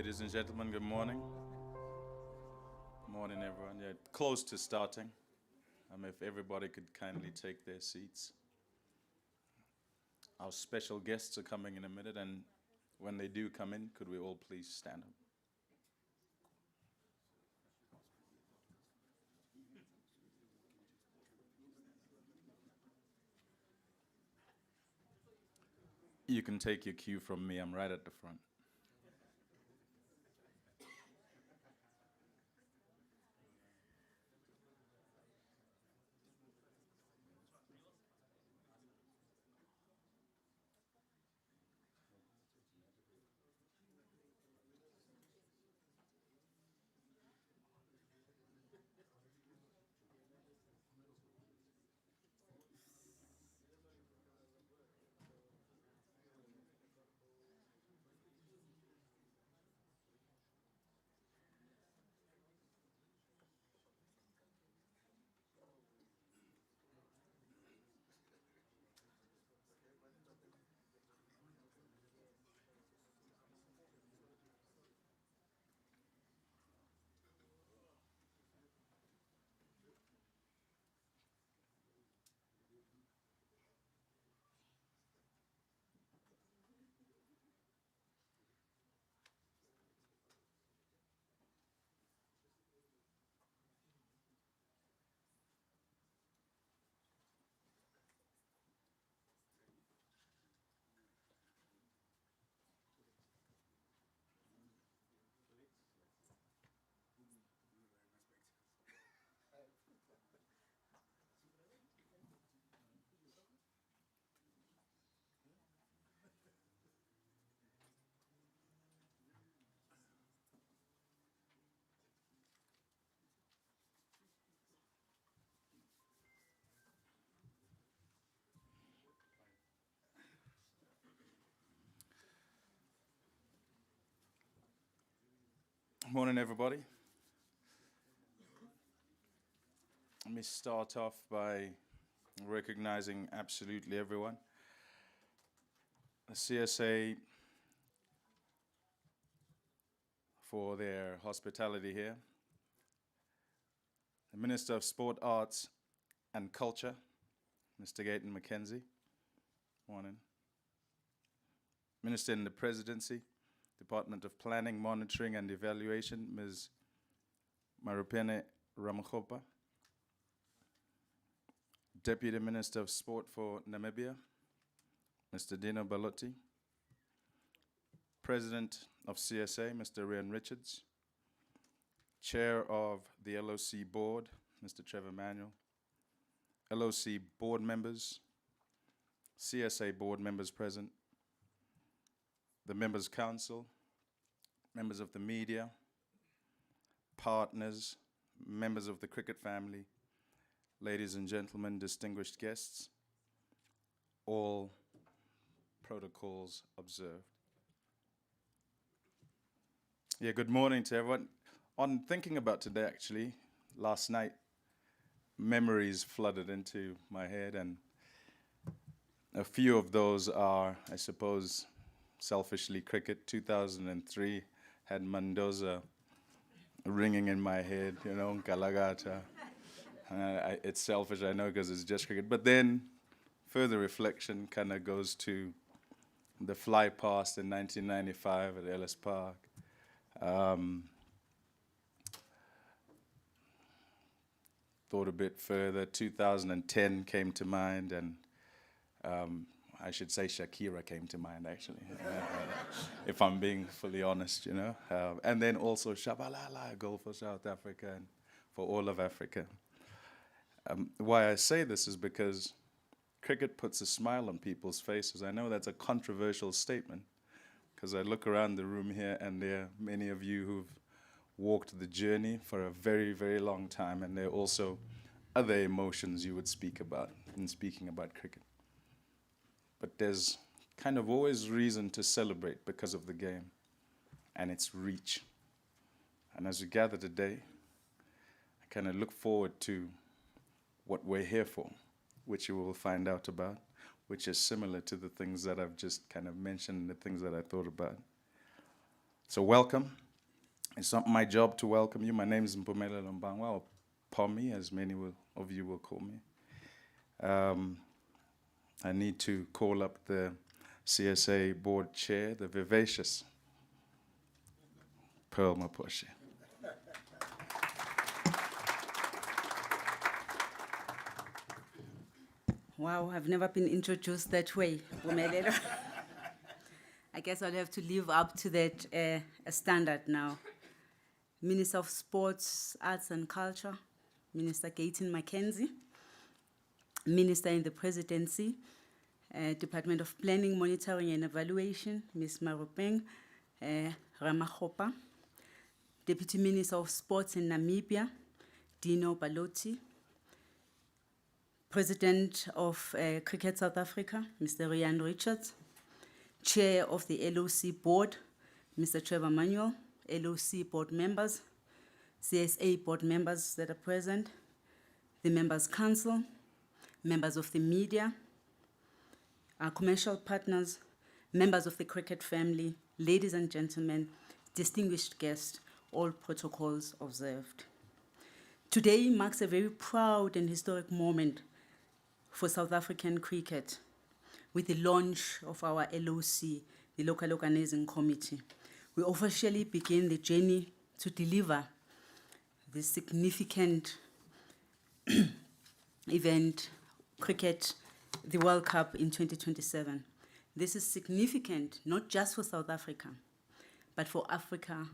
Ladies and gentlemen, good morning. Morning, everyone. Yeah, close to starting. If everybody could kindly take their seats. Our special guests are coming in a minute, and when they do come in, could we all please stand up? You can take your cue from me. I'm right at the front. Morning, everybody. Let me start off by recognizing absolutely everyone. The CSA for their hospitality here. The Minister of Sport, Arts and Culture, Mr. Gayton McKenzie. Morning. Minister in the Presidency, Department of Planning, Monitoring and Evaluation, Ms. Marupene Ramakgopa. Deputy Minister of Sport for Namibia, Mr. Dino Balotti. President of CSA, Mr. Rian Richards. Chair of the LOC Board, Mr. Trevor Manuel. LOC Board members, CSA Board members present, the Members' Council, members of the media, partners, members of the cricket family, ladies and gentlemen, distinguished guests, all protocols observed. Yeah, good morning to everyone. On thinking about today, actually, last night, memories flooded into my head, and a few of those are, I suppose, selfishly cricket. 2003 had Mendoza ringing in my head, Galagata. It's selfish, I know, because it's just cricket. But then further reflection kind of goes to the fly past in 1995 at Ellis Park. Thought a bit further, 2010 came to mind, and I should say Shakira came to mind, actually, if I'm being fully honest, and then also Shabalala, a goal for South Africa and for all of Africa. Why I say this is because cricket puts a smile on people's faces. I know that's a controversial statement, because I look around the room here and there are many of you who've walked the journey for a very, very long time, and there are also other emotions you would speak about in speaking about cricket. But there's kind of always reason to celebrate because of the game and its reach. And as we gather today, I kind of look forward to what we're here for, which you will find out about, which is similar to the things that I've just kind of mentioned, the things that I thought about. So welcome. It's not my job to welcome you. My name is Mpumelelo Mbangwa, or Pommy, as many of you will call me. I need to call up the CSA board chair, the vivacious Pearl Maposhe. Wow, I've never been introduced that way, Pumelelo. I guess I'll have to live up to that standard now. Minister of Sports, Arts and Culture, Minister Gayton Mackenzie, Minister in the Presidency, Department of Planning, Monitoring and Evaluation, Ms. Marupeng Ramahopa, Deputy Minister of Sports in Namibia, Dino Baloti, President of Cricket South Africa, Mr. Rian Richards, Chair of the LOC Board, Mr. Trevor Manuel, LOC Board members, CSA Board members that are present, the Members' Council, members of the media, our commercial partners, members of the cricket family, ladies and gentlemen, distinguished guests, all protocols observed. Today marks a very proud and historic moment for South African cricket with the launch of our LOC, the Local Organizing Committee. We officially begin the journey to deliver this significant event, cricket, the World Cup in 2027. This is significant not just for South Africa, but for Africa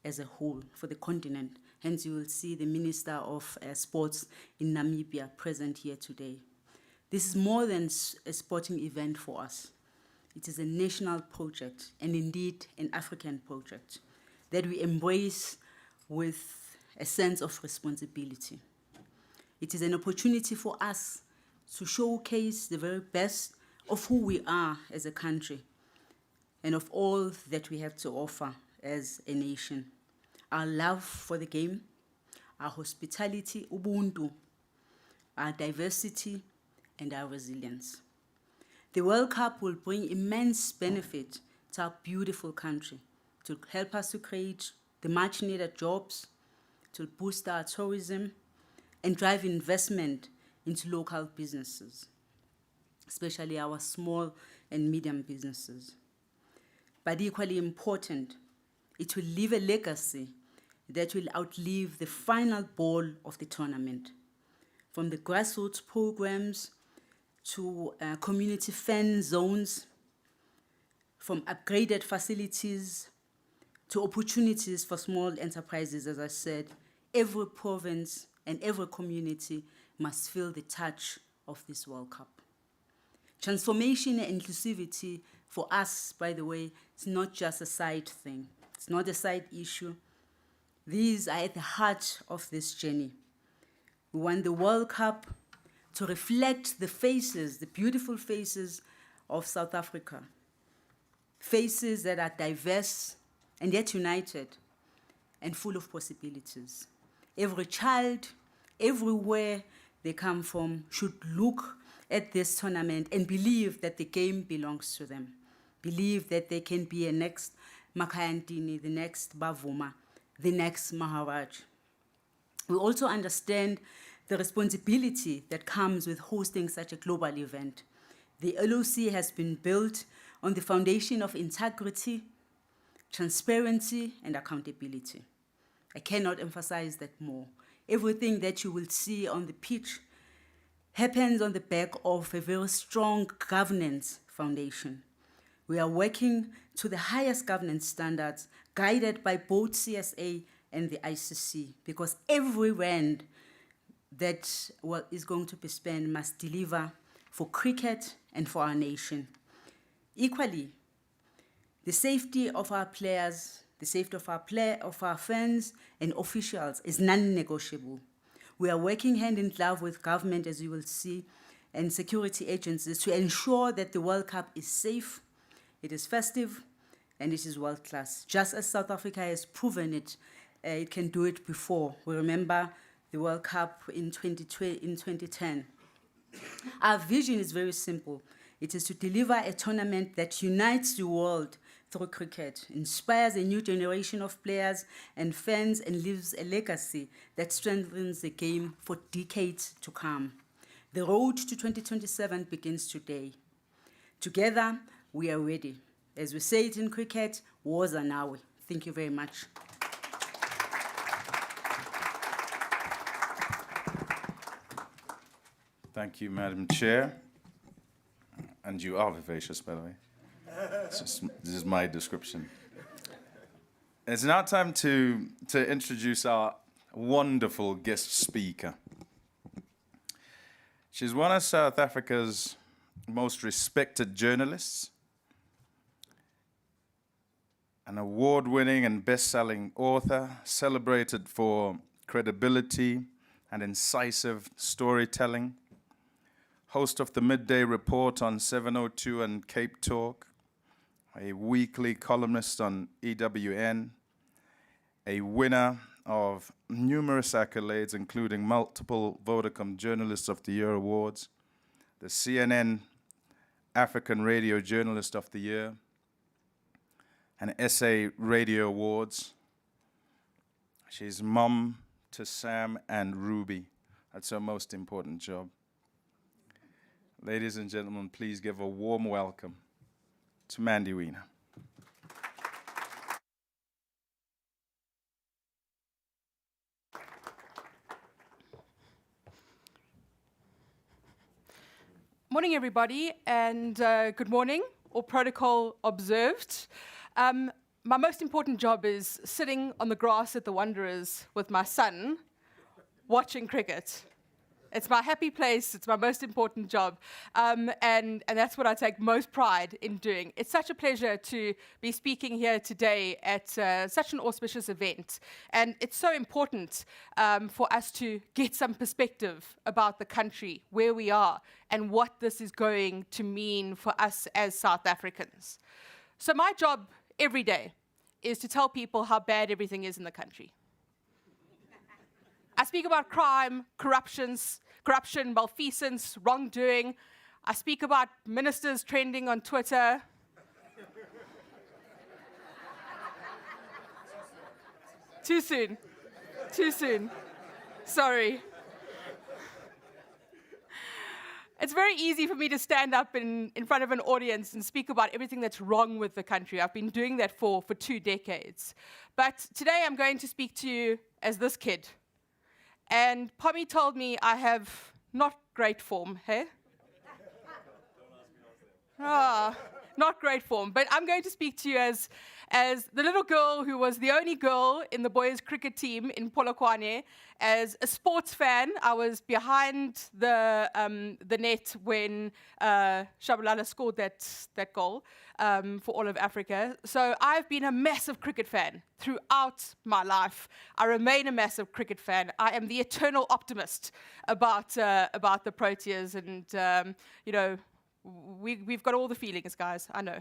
as a whole, for the continent. Hence, you will see the Minister of Sports in Namibia present here today. This is more than a sporting event for us. It is a national project, and indeed an African project, that we embrace with a sense of responsibility. It is an opportunity for us to showcase the very best of who we are as a country and of all that we have to offer as a nation. Our love for the game, our hospitality, ubuntu, our diversity, and our resilience. The World Cup will bring immense benefit to our beautiful country, to help us to create the much needed jobs, to boost our tourism, and drive investment into local businesses, especially our small and medium businesses. But equally important, it will leave a legacy that will outlive the final ball of the tournament. From the grassroots programs to community fan zones, from upgraded facilities to opportunities for small enterprises, as I said, every province and every community must feel the touch of this World Cup. Transformation and inclusivity for us, by the way, is not just a side thing. It's not a side issue. These are at the heart of this journey. We want the World Cup to reflect the faces, the beautiful faces of South Africa. Faces that are diverse and yet united and full of possibilities. Every child, everywhere they come from, should look at this tournament and believe that the game belongs to them. Believe that they can be a next Makayantini, the next Bavuma, the next Maharaj. We also understand the responsibility that comes with hosting such a global event. The LOC has been built on the foundation of integrity, transparency, and accountability. I cannot emphasize that more. Everything that you will see on the pitch happens on the back of a very strong governance foundation. We are working to the highest governance standards, guided by both CSA and the ICC, because every rand that is going to be spent must deliver for cricket and for our nation. Equally, the safety of our players, the safety of our fans and officials is non-negotiable. We are working hand in glove with government, as you will see, and security agencies to ensure that the World Cup is safe, it is festive, and it is world-class. Just as South Africa has proven it, it can do it before. We remember the World Cup in 2010. Our vision is very simple. It is to deliver a tournament that unites the world through cricket, inspires a new generation of players and fans, and leaves a legacy that strengthens the game for decades to come. The road to 2027 begins today. Together, we are ready. As we say it in cricket, wars are now. Thank you very much. Thank you, Madam Chair. And you are vivacious, by the way. This is my description. It's now time to introduce our wonderful guest speaker. She's one of South Africa's most respected journalists, an award-winning and best-selling author, celebrated for credibility and incisive storytelling, host of the Midday Report on 702 and Cape Talk, a weekly columnist on EWN, a winner of numerous accolades, including multiple Vodacom Journalist of the Year awards, the CNN African Radio Journalist of the Year, and SA Radio Awards. She's mom to Sam and Ruby. That's her most important job. Ladies and gentlemen, please give a warm welcome to Mandy Wiener. Morning, everybody, and good morning, all protocol observed. My most important job is sitting on the grass at the Wanderers with my son, watching cricket. It's my happy place. It's my most important job. And that's what I take most pride in doing. It's such a pleasure to be speaking here today at such an auspicious event. And it's so important for us to get some perspective about the country, where we are, and what this is going to mean for us as South Africans. So my job every day is to tell people how bad everything is in the country. I speak about crime, corruption, malfeasance, wrongdoing. I speak about ministers trending on Twitter. Too soon. Sorry. It's very easy for me to stand up in front of an audience and speak about everything that's wrong with the country. I've been doing that for 2 decades. But today I'm going to speak to you as this kid. And Pommy told me I have not great form, hey? Not great form. But I'm going to speak to you as the little girl who was the only girl in the boys' cricket team in Polokwane. As a sports fan, I was behind the net when Shabalala scored that goal for all of Africa. So I've been a massive cricket fan throughout my life. I remain a massive cricket fan. I am the eternal optimist about the Proteas, and we've got all the feelings, guys. I know.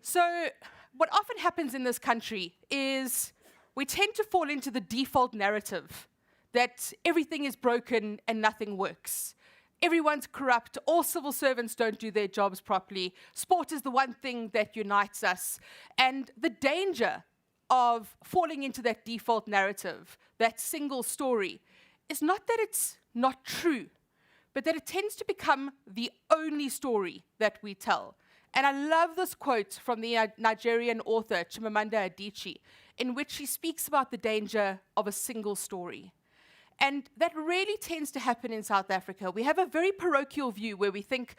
So what often happens in this country is we tend to fall into the default narrative that everything is broken and nothing works. Everyone's corrupt, all civil servants don't do their jobs properly, sport is the one thing that unites us. And the danger of falling into that default narrative, that single story, is not that it's not true, but that it tends to become the only story that we tell. And I love this quote from the Nigerian author Chimamanda Adichie, in which she speaks about the danger of a single story. And that really tends to happen in South Africa. We have a very parochial view where we think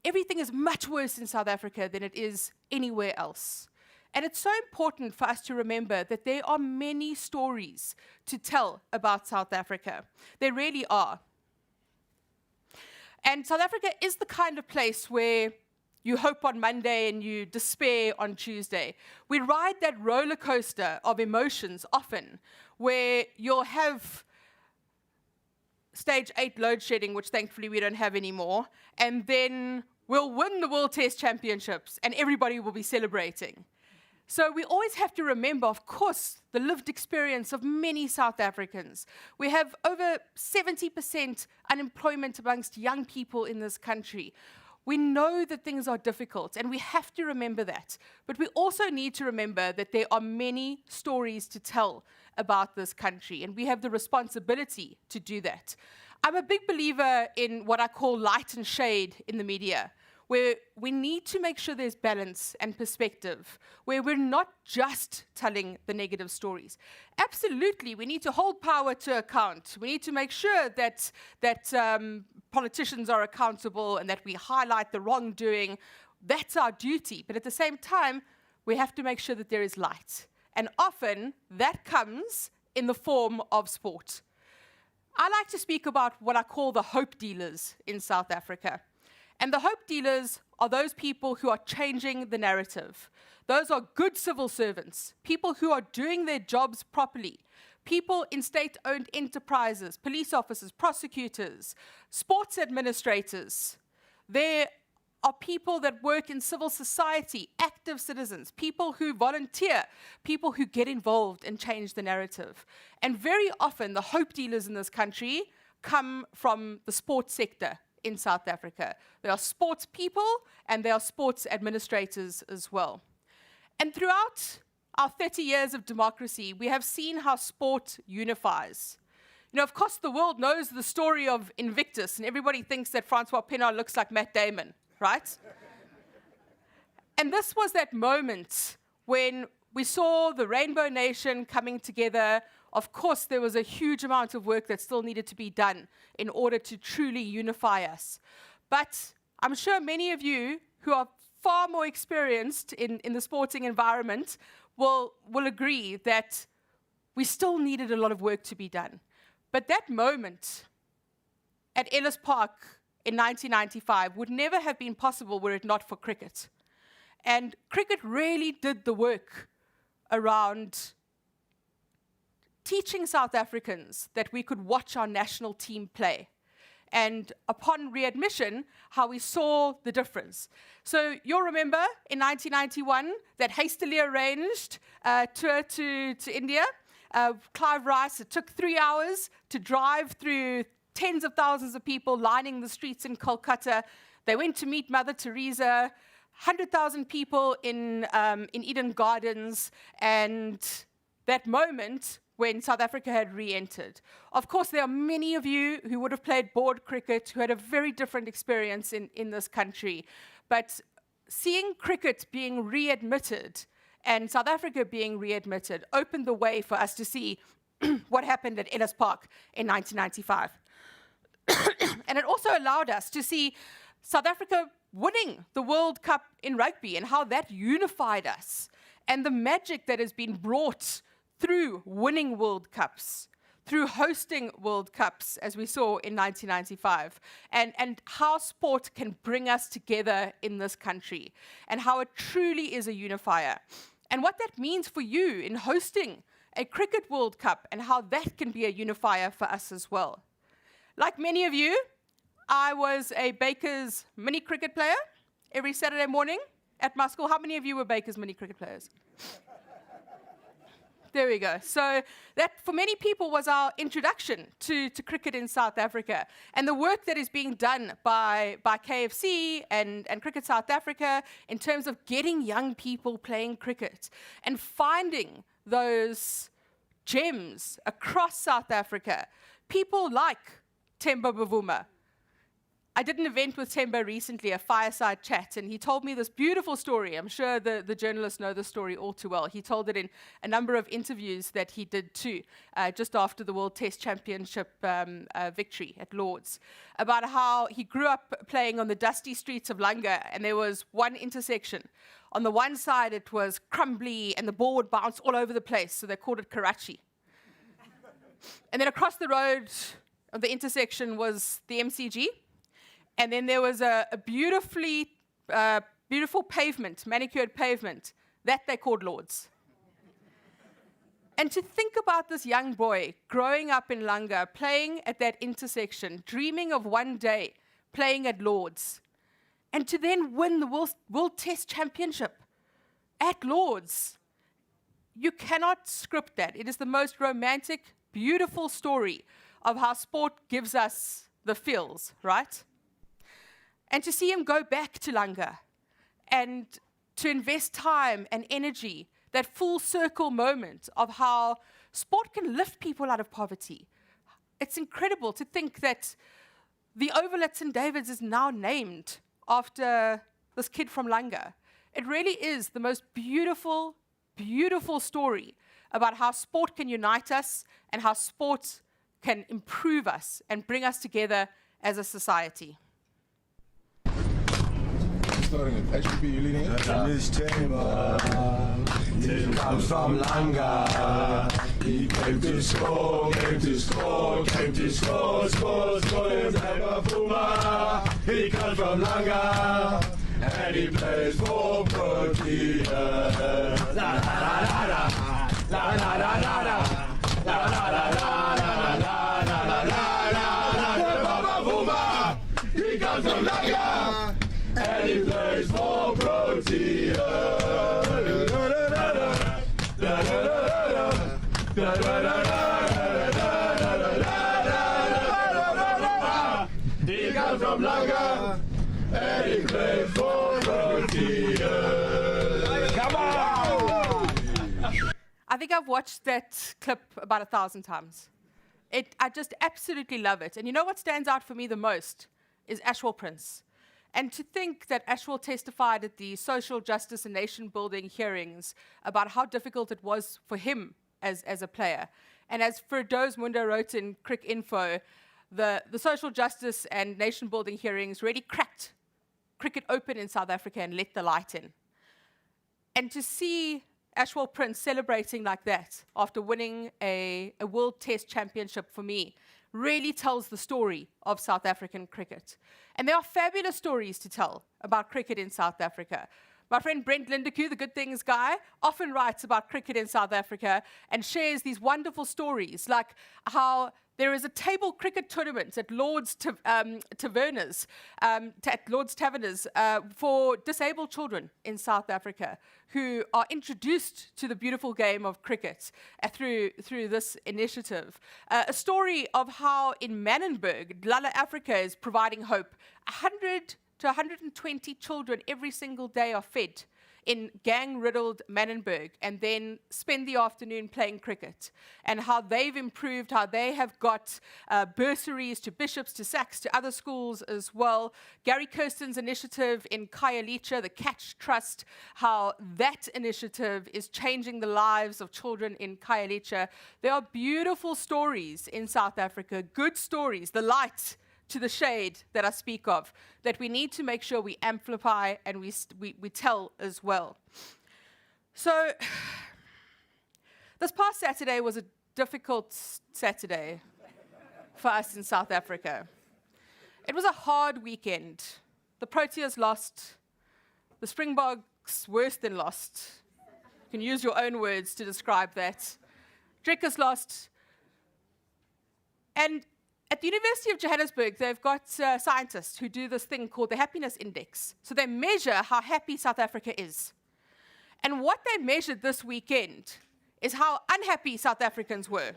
everything is much worse in South Africa than it is anywhere else. And it's so important for us to remember that there are many stories to tell about South Africa. There really are. And South Africa is the kind of place where you hope on Monday and you despair on Tuesday. We ride that roller coaster of emotions often, where you'll have stage 8 load shedding, which thankfully we don't have anymore, and then we'll win the World Test Championships and everybody will be celebrating. So we always have to remember, of course, the lived experience of many South Africans. We have over 70% unemployment amongst young people in this country. We know that things are difficult, and we have to remember that. But we also need to remember that there are many stories to tell about this country, and we have the responsibility to do that. I'm a big believer in what I call light and shade in the media, where we need to make sure there's balance and perspective, where we're not just telling the negative stories. Absolutely, we need to hold power to account. We need to make sure that politicians are accountable and that we highlight the wrongdoing. That's our duty. But at the same time, we have to make sure that there is light. And often, that comes in the form of sport. I like to speak about what I call the hope dealers in South Africa. And the hope dealers are those people who are changing the narrative. Those are good civil servants, people who are doing their jobs properly, people in state-owned enterprises, police officers, prosecutors, sports administrators. There are people that work in civil society, active citizens, people who volunteer, people who get involved and change the narrative. And very often, the hope dealers in this country come from the sports sector in South Africa. There are sports people and there are sports administrators as well. And throughout our 30 years of democracy, we have seen how sport unifies. You know, of course, the world knows the story of Invictus, and everybody thinks that Francois Pienaar looks like Matt Damon, right? And this was that moment when we saw the Rainbow Nation coming together. Of course, there was a huge amount of work that still needed to be done in order to truly unify us. But I'm sure many of you who are far more experienced in the sporting environment will agree that we still needed a lot of work to be done. But that moment at Ellis Park in 1995 would never have been possible were it not for cricket. And cricket really did the work around teaching South Africans that we could watch our national team play. And upon readmission, how we saw the difference. So you'll remember in 1991, that hastily arranged tour to India. Clive Rice, it took 3 hours to drive through tens of thousands of people lining the streets in Kolkata. They went to meet Mother Teresa, 100,000 people in Eden Gardens, and that moment when South Africa had re-entered. Of course, there are many of you who would have played board cricket, who had a very different experience in this country. But seeing cricket being readmitted and South Africa being readmitted opened the way for us to see what happened at Ellis Park in 1995. And it also allowed us to see South Africa winning the World Cup in rugby and how that unified us, and the magic that has been brought through winning World Cups, through hosting World Cups, as we saw in 1995, and how sport can bring us together in this country, and how it truly is a unifier. And what that means for you in hosting a Cricket World Cup, and how that can be a unifier for us as well. Like many of you, I was a Baker's mini cricket player every Saturday morning at my school. How many of you were Baker's mini cricket players? There we go. So that, for many people, was our introduction to cricket in South Africa. And the work that is being done by KFC and Cricket South Africa in terms of getting young people playing cricket and finding those gems across South Africa. People like Temba Bavuma. I did an event with Temba recently, a fireside chat, and he told me this beautiful story. I'm sure the journalists know the story all too well. He told it in a number of interviews that he did too, just after the World Test Championship victory at Lord's, about how he grew up playing on the dusty streets of Langa, and there was one intersection. On the one side, it was crumbly, and the ball would bounce all over the place, so they called it Karachi. And then across the road of the intersection was the MCG. And then there was a beautiful pavement, manicured pavement, that they called Lord's. And to think about this young boy growing up in Langa, playing at that intersection, dreaming of one day playing at Lord's, and to then win the World Test Championship at Lord's. You cannot script that. It is the most romantic, beautiful story of how sport gives us the feels, right? And to see him go back to Langa and to invest time and energy, that full circle moment of how sport can lift people out of poverty. It's incredible to think that the Oval at St. David's is now named after this kid from Langa. It really is the most beautiful, beautiful story about how sport can unite us and how sport can improve us and bring us together as a society. Starting with HPP, you leading it? This chamber, he comes from Langa. He came to score, came to score, came to score, score, score. He comes from Langa, and he plays for Protea. La la la la la, la la la la la, la la la la la. He comes from Langa, and he plays for Protea. He comes from Langa, and he plays for Protea. Come on! I think I've watched that clip about 1,000 times. I just absolutely love it. And you know what stands out for me the most is Ashwell Prince. And to think that Ashwell testified at the social justice and nation-building hearings about how difficult it was for him as a player. And as Firdaus Munda wrote in Crick Info, the social justice and nation-building hearings really cracked cricket open in South Africa and let the light in. And to see Ashwell Prince celebrating like that after winning a World Test Championship for me really tells the story of South African cricket. And there are fabulous stories to tell about cricket in South Africa. My friend Brent Lindekoe, the Good Things guy, often writes about cricket in South Africa and shares these wonderful stories, like how there is a table cricket tournament at Lord's Taverners, for disabled children in South Africa who are introduced to the beautiful game of cricket through this initiative. A story of how in Manenberg, Lala Africa is providing hope. 100 to 120 children every single day are fed in gang-riddled Manenberg and then spend the afternoon playing cricket, and how they've improved, how they have got bursaries to Bishops, to Sachs, to other schools as well. Gary Kirsten's initiative in Khayelitsha, the Catch Trust, how that initiative is changing the lives of children in Khayelitsha. There are beautiful stories in South Africa, good stories, the light to the shade that I speak of, that we need to make sure we amplify and we tell as well. So this past Saturday was a difficult Saturday for us in South Africa. It was a hard weekend. The Proteas lost. The Springboks worse than lost. You can use your own words to describe that. Drickers lost. And at the University of Johannesburg, they've got scientists who do this thing called the happiness index. So they measure how happy South Africa is. And what they measured this weekend is how unhappy South Africans were.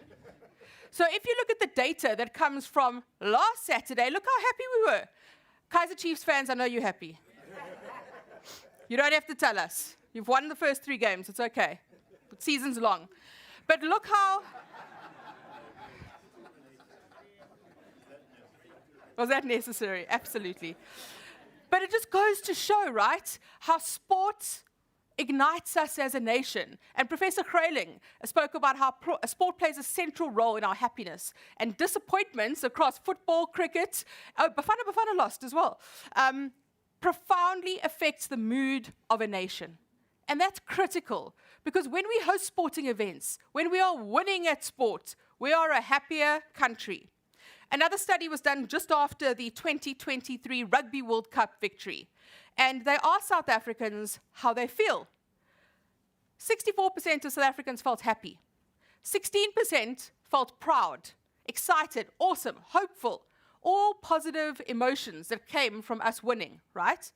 So if you look at the data that comes from last Saturday, look how happy we were. Kaizer Chiefs fans, I know you're happy. You don't have to tell us. You've won the first 3 games, it's okay. The season's long. But look how... Was that necessary? Absolutely. But it just goes to show, right, how sport ignites us as a nation. And Professor Kreiling spoke about how sport plays a central role in our happiness. And disappointments across football, cricket, Bafana lost as well, profoundly affects the mood of a nation. And that's critical, because when we host sporting events, when we are winning at sport, we are a happier country. Another study was done just after the 2023 Rugby World Cup victory. And they asked South Africans how they feel. 64% of South Africans felt happy. 16% felt proud, excited, awesome, hopeful. All positive emotions that came from us winning, right?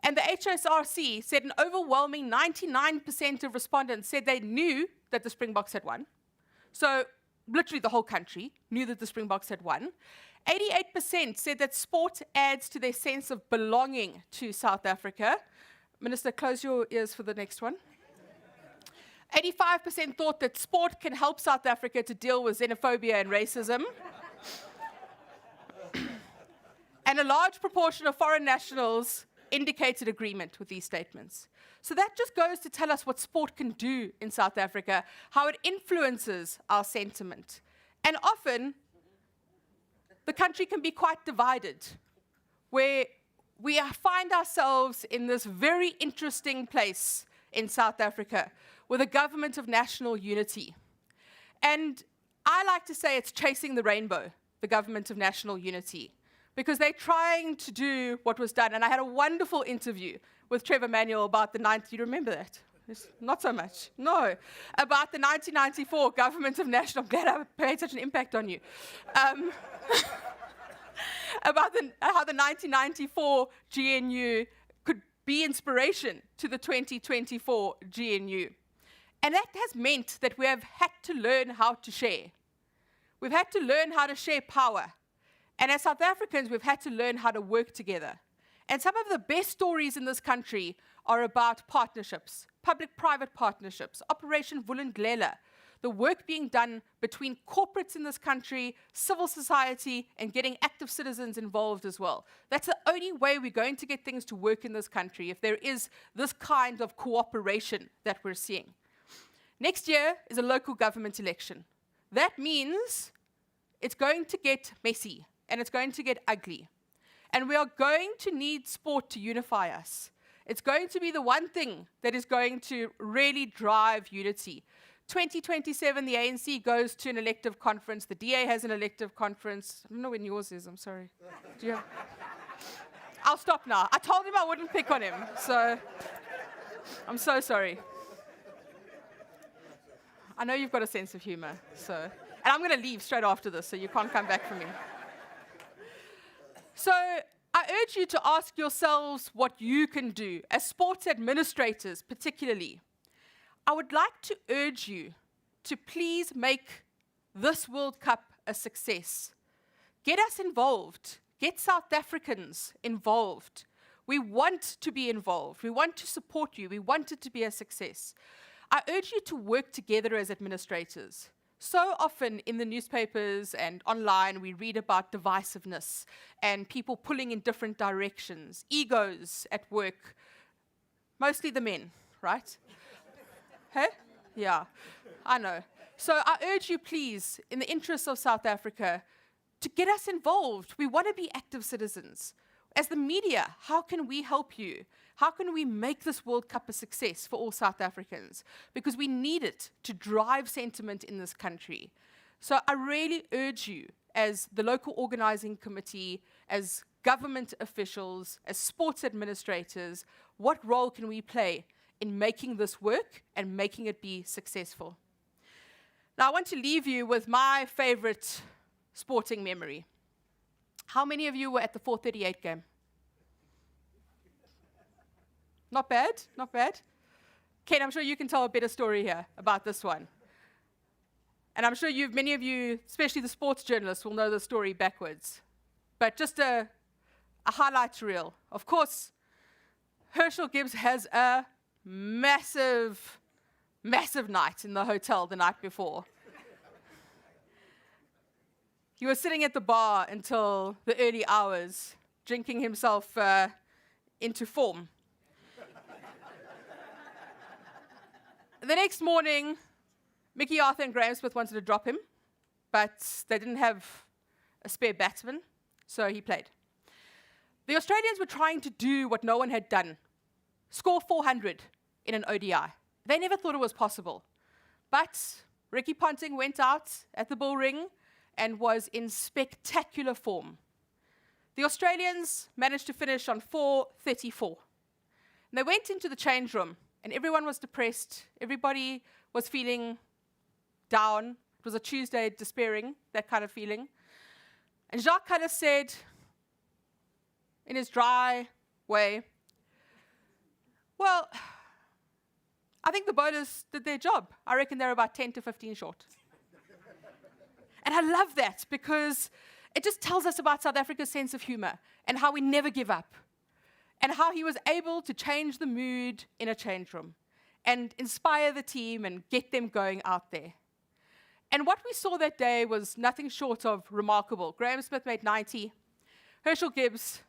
And the HSRC said an overwhelming 99% of respondents said they knew that the Springboks had won. So literally the whole country knew that the Springboks had won. 88% said that sport adds to their sense of belonging to South Africa. Minister, close your ears for the next one. 85% thought that sport can help South Africa to deal with xenophobia and racism. And a large proportion of foreign nationals indicated agreement with these statements. So that just goes to tell us what sport can do in South Africa, how it influences our sentiment. And often, the country can be quite divided, where we find ourselves in this very interesting place in South Africa with a government of national unity. And I like to say it's chasing the rainbow, the government of national unity, because they're trying to do what was done. And I had a wonderful interview with Trevor Manuel about the you remember that? Not so much. No. About the 1994 government of national, I'm glad I made such an impact on you. About how the 1994 GNU could be inspiration to the 2024 GNU. And that has meant that we have had to learn how to share. We've had to learn how to share power. And as South Africans, we've had to learn how to work together. And some of the best stories in this country are about partnerships, public-private partnerships, Operation Vulindlela, the work being done between corporates in this country, civil society, and getting active citizens involved as well. That's the only way we're going to get things to work in this country, if there is this kind of cooperation that we're seeing. Next year is a local government election. That means it's going to get messy, and it's going to get ugly. And we are going to need sport to unify us. It's going to be the one thing that is going to really drive unity. 2027, the ANC goes to an elective conference. The DA has an elective conference. I don't know when yours is, I'm sorry. Do you have? I'll stop now. I told him I wouldn't pick on him, so I'm so sorry. I know you've got a sense of humor, so. And I'm going to leave straight after this, so you can't come back for me. So I urge you to ask yourselves what you can do, as sports administrators particularly. I would like to urge you to please make this World Cup a success. Get us involved. Get South Africans involved. We want to be involved. We want to support you. We want it to be a success. I urge you to work together as administrators. So often in the newspapers and online, we read about divisiveness and people pulling in different directions, egos at work, mostly the men, right? Hey? Yeah, I know. So I urge you, please, in the interests of South Africa, to get us involved. We want to be active citizens. As the media, how can we help you? How can we make this World Cup a success for all South Africans? Because we need it to drive sentiment in this country. So I really urge you, as the local organizing committee, as government officials, as sports administrators, what role can we play in making this work and making it be successful? Now, I want to leave you with my favorite sporting memory. How many of you were at the 438 game? Not bad, not bad. Ken, I'm sure you can tell a better story here about this one. And I'm sure many of you, especially the sports journalists, will know the story backwards. But just a highlight reel. Of course, Herschel Gibbs has a massive, massive night in the hotel the night before. He was sitting at the bar until the early hours, drinking himself into form. The next morning, Mickey Arthur and Graham Smith wanted to drop him, but they didn't have a spare batsman, so he played. The Australians were trying to do what no one had done, score 400 in an ODI. They never thought it was possible. But Ricky Ponting went out at the bull ring and was in spectacular form. The Australians managed to finish on 434. And they went into the change room, and everyone was depressed. Everybody was feeling down. It was a Tuesday, despairing, that kind of feeling. And Jacques Callis said, in his dry way, well, I think the bowlers did their job. I reckon they're about 10 to 15 short. And I love that, because It just tells us about South Africa's sense of humor and how we never give up, and how he was able to change the mood in a change room and inspire the team and get them going out there. And what we saw that day was nothing short of remarkable. Graham Smith made 90. Herschel Gibbs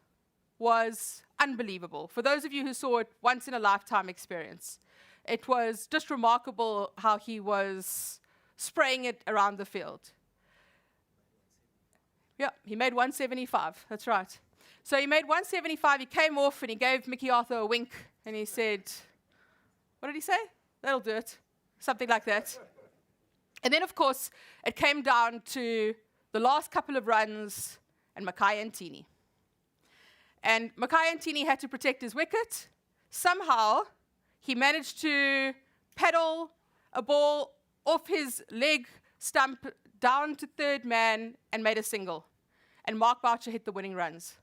was unbelievable. For those of you who saw it, once in a lifetime experience. It was just remarkable how he was spraying it around the field. Yeah, he made 175, that's right. So he made 175, he came off and he gave Mickey Arthur a wink and he said, what did he say? That'll do it. Something like that. And then, of course, it came down to the last couple of runs and Makhaya Ntini. And Makhaya Ntini had to protect his wicket. Somehow, he managed to pedal a ball off his leg stump down to third man and made a single. And Mark Boucher hit the winning runs.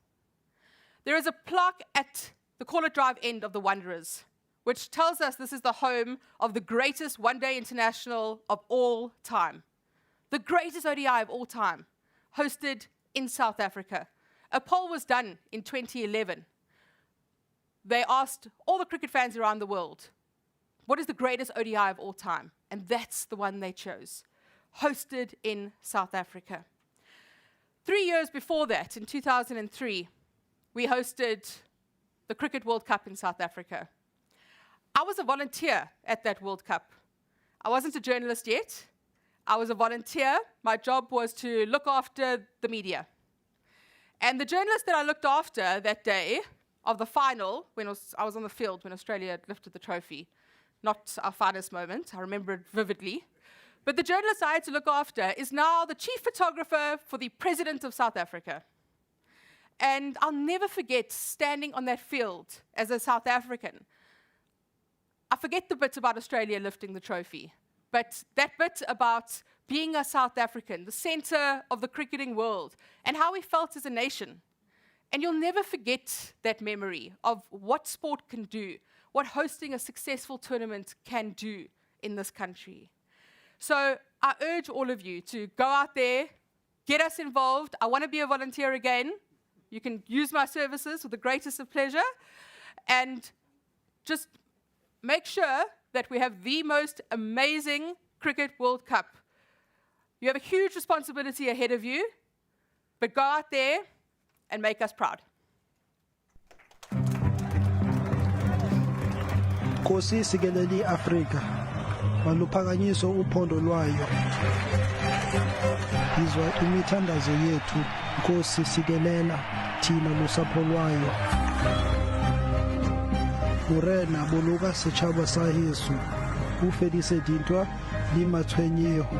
There is a plaque at the Call It Drive end of the Wanderers, which tells us this is the home of the greatest one-day international of all time. The greatest ODI of all time, hosted in South Africa. A poll was done in 2011. They asked all the cricket fans around the world, what is the greatest ODI of all time? And that's the one they chose, hosted in South Africa. 3 years before that, in 2003, we hosted the Cricket World Cup in South Africa. I was a volunteer at that World Cup. I wasn't a journalist yet. I was a volunteer. My job was to look after the media. And the journalist that I looked after that day of the final, when I was on the field when Australia had lifted the trophy, not our finest moment, I remember it vividly, but the journalist I had to look after is now the chief photographer for the President of South Africa. And I'll never forget standing on that field as a South African. I forget the bit about Australia lifting the trophy, but that bit about being a South African, the center of the cricketing world, and how we felt as a nation. And you'll never forget that memory of what sport can do, what hosting a successful tournament can do in this country. So I urge all of you to go out there, get us involved. I want to be a volunteer again. You can use my services with the greatest of pleasure. And just make sure that we have the most amazing Cricket World Cup. You have a huge responsibility ahead of you, but go out there and make us proud. Nkosi sikeleli Afrika, maluphakanyiso uphondo lwayo. Izwa imithandazo yethu, Nkosi sikelela thina lusapho lwayo. Morena boloka setjhaba sa heso, o fedise dintwa le matshwenyeho.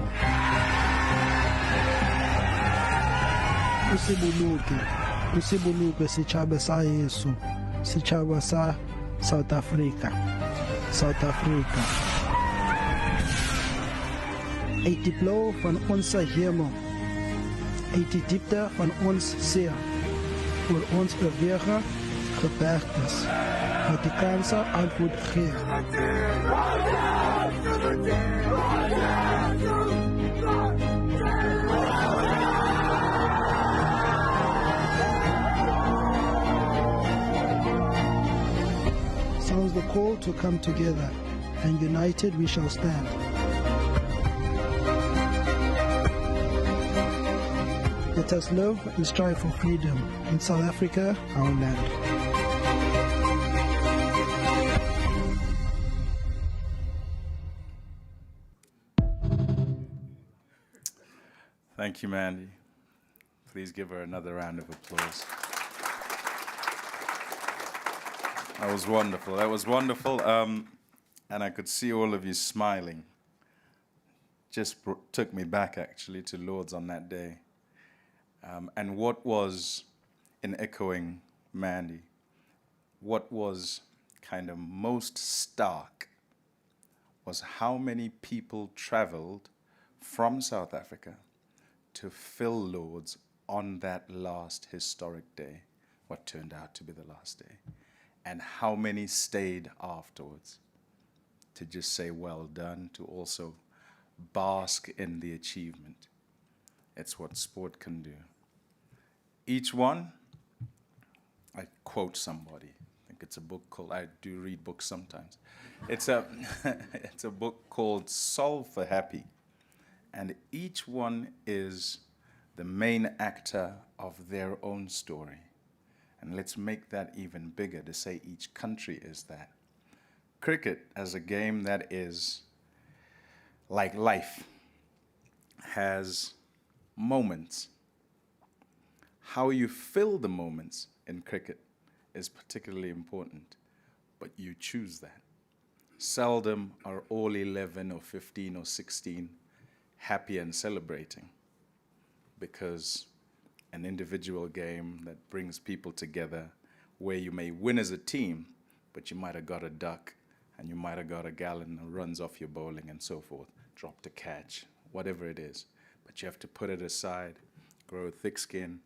O se boloke setjhaba sa heso, setjhaba sa South Africa. South Africa. Uit die blauw van onze hemel, uit die diepte van ons zee, voor ons bewegen gebergtes, met die kansen antwoord geven. Sounds the call to come together, and united we shall stand. Let us love and strive for freedom in South Africa, our land. Thank you, Mandy. Please give her another round of applause. That was wonderful. That was wonderful. And I could see all of you smiling. Just took me back, actually, to Lord's on that day. And what was, in echoing Mandy, what was kind of most stark was how many people traveled from South Africa to fill Lord's on that last historic day, what turned out to be the last day. And how many stayed afterwards to just say well done, to also bask in the achievement. It's what sport can do. each one, I quote somebody. I think it's a book called, I do read books sometimes. It's a, it's a book called Solve for Happy. And each one is the main actor of their own story. And let's make that even bigger to say each country is that. Cricket as a game that is like life, has moments. How you fill the moments in cricket is particularly important, but you choose that. Seldom are all 11 or 15 or 16 happy and celebrating, because an individual game that brings people together where you may win as a team, but you might have got a duck and you might have got a gallon that runs off your bowling and so forth, dropped a catch, whatever it is. But you have to put it aside, grow a thick skin,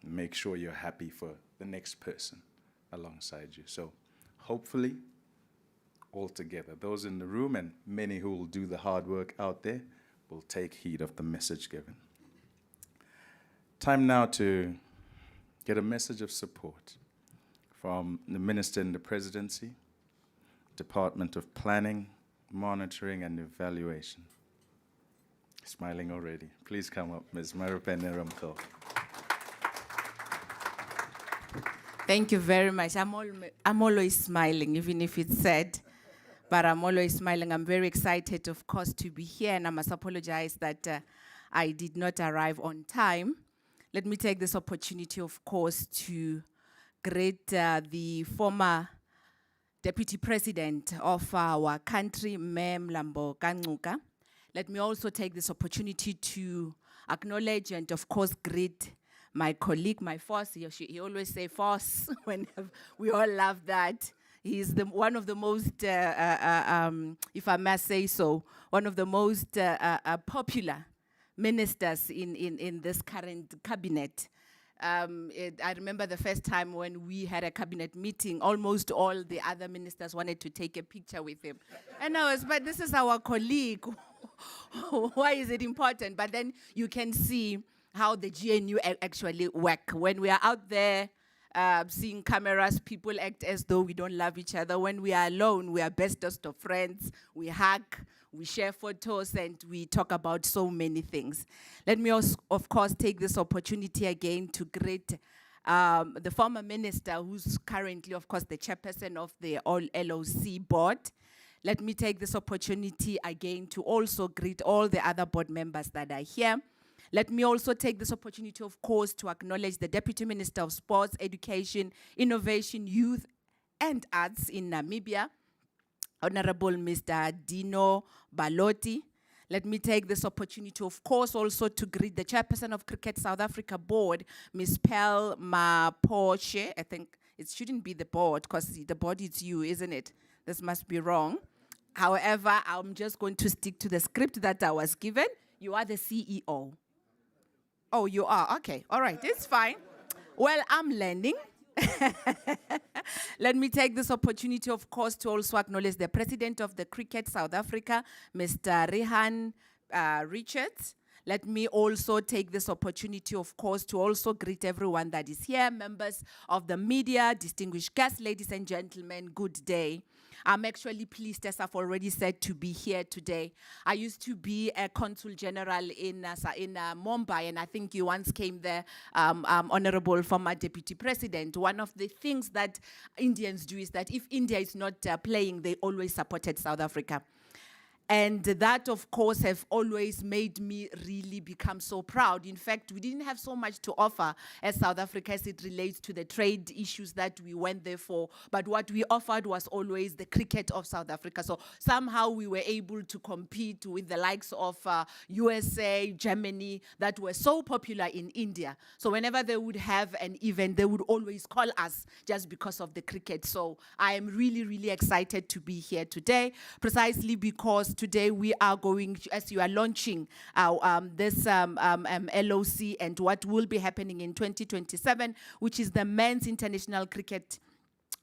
and make sure you're happy for the next person alongside you. So hopefully, all together, those in the room and many who will do the hard work out there will take heed of the message given. Time now to get a message of support from the Minister in the Presidency, Department of Planning, Monitoring and Evaluation. Smiling already. Please come up, Ms. Marupene Ramko. Thank you very much. I'm always smiling, even if it's sad, but I'm always smiling. I'm very excited, of course, to be here, and I must apologize that I did not arrive on time. Let me take this opportunity, of course, to greet the former Deputy President of our country, Mem Lambo Kanguka. Let me also take this opportunity to acknowledge and, of course, greet my colleague, my boss. He always say "boss" when we all love that. He's one of the most, if I must say so, one of the most popular ministers in this current cabinet. I remember the first time when we had a cabinet meeting, almost all the other ministers wanted to take a picture with him. And I was, but this is our colleague. Why is it important? But then you can see how the GNU actually work. When we are out there seeing cameras, people act as though we don't love each other. When we are alone, we are bestest of friends. We hug, we share photos, and we talk about so many things. Let me also, of course, take this opportunity again to greet the former minister, who's currently, of course, the chairperson of the LOC board. Let me take this opportunity again to also greet all the other board members that are here. Let me also take this opportunity, of course, to acknowledge the Deputy Minister of Sports, Education, Innovation, Youth, and Arts in Namibia, Honorable Mr. Dino Balotti. Let me take this opportunity, of course, also to greet the Chairperson of Cricket South Africa Board, Ms. Pel Maposhe. I think it shouldn't be the board, because the board is you, isn't it? This must be wrong. However, I'm just going to stick to the script that I was given. You are the CEO. Oh, you are? Okay. All right. It's fine. Well, I'm learning. Let me take this opportunity, of course, to also acknowledge the President of the Cricket South Africa, Mr. Rehan Richards. Let me also take this opportunity, of course, to also greet everyone that is here, members of the media, distinguished guests, ladies and gentlemen, good day. I'm actually pleased, as I've already said, to be here today. I used to be a consul general in Mumbai, and I think you once came there, Honorable former Deputy President. One of the things that Indians do is that if India is not playing, they always supported South Africa. And that, of course, have always made me really become so proud. In fact, we didn't have so much to offer as South Africa as it relates to the trade issues that we went there for. But what we offered was always the cricket of South Africa. So somehow we were able to compete with the likes of USA, Germany, that were so popular in India. So whenever they would have an event, they would always call us just because of the cricket. So I am really, really excited to be here today, precisely because today we are going, as you are launching this LOC and what will be happening in 2027, which is the Men's International Cricket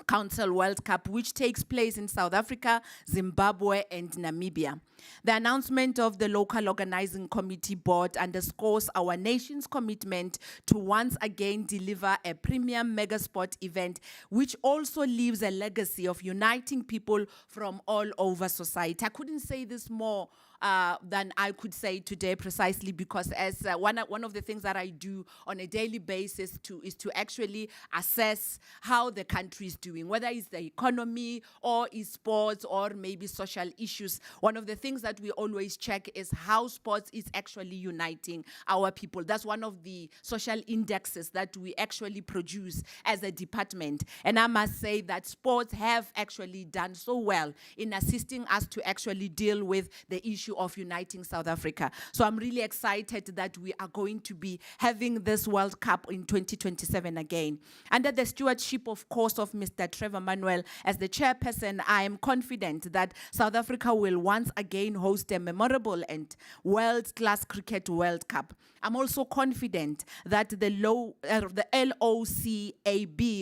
Council World Cup, which takes place in South Africa, Zimbabwe, and Namibia. The announcement of the local organizing committee board underscores our nation's commitment to once again deliver a premium mega sport event, which also leaves a legacy of uniting people from all over society. I couldn't say this more than I could say today, precisely because as one of the things that I do on a daily basis is to actually assess how the country is doing, whether it's the economy or it's sports or maybe social issues. One of the things that we always check is how sports is actually uniting our people. That's one of the social indexes that we actually produce as a department. And I must say that sports have actually done so well in assisting us to actually deal with the issue of uniting South Africa. So I'm really excited that we are going to be having this World Cup in 2027 again. Under the stewardship, of course, of Mr. Trevor Manuel as the chairperson, I am confident that South Africa will once again host a memorable and world-class cricket World Cup. I'm also confident that the LOCAB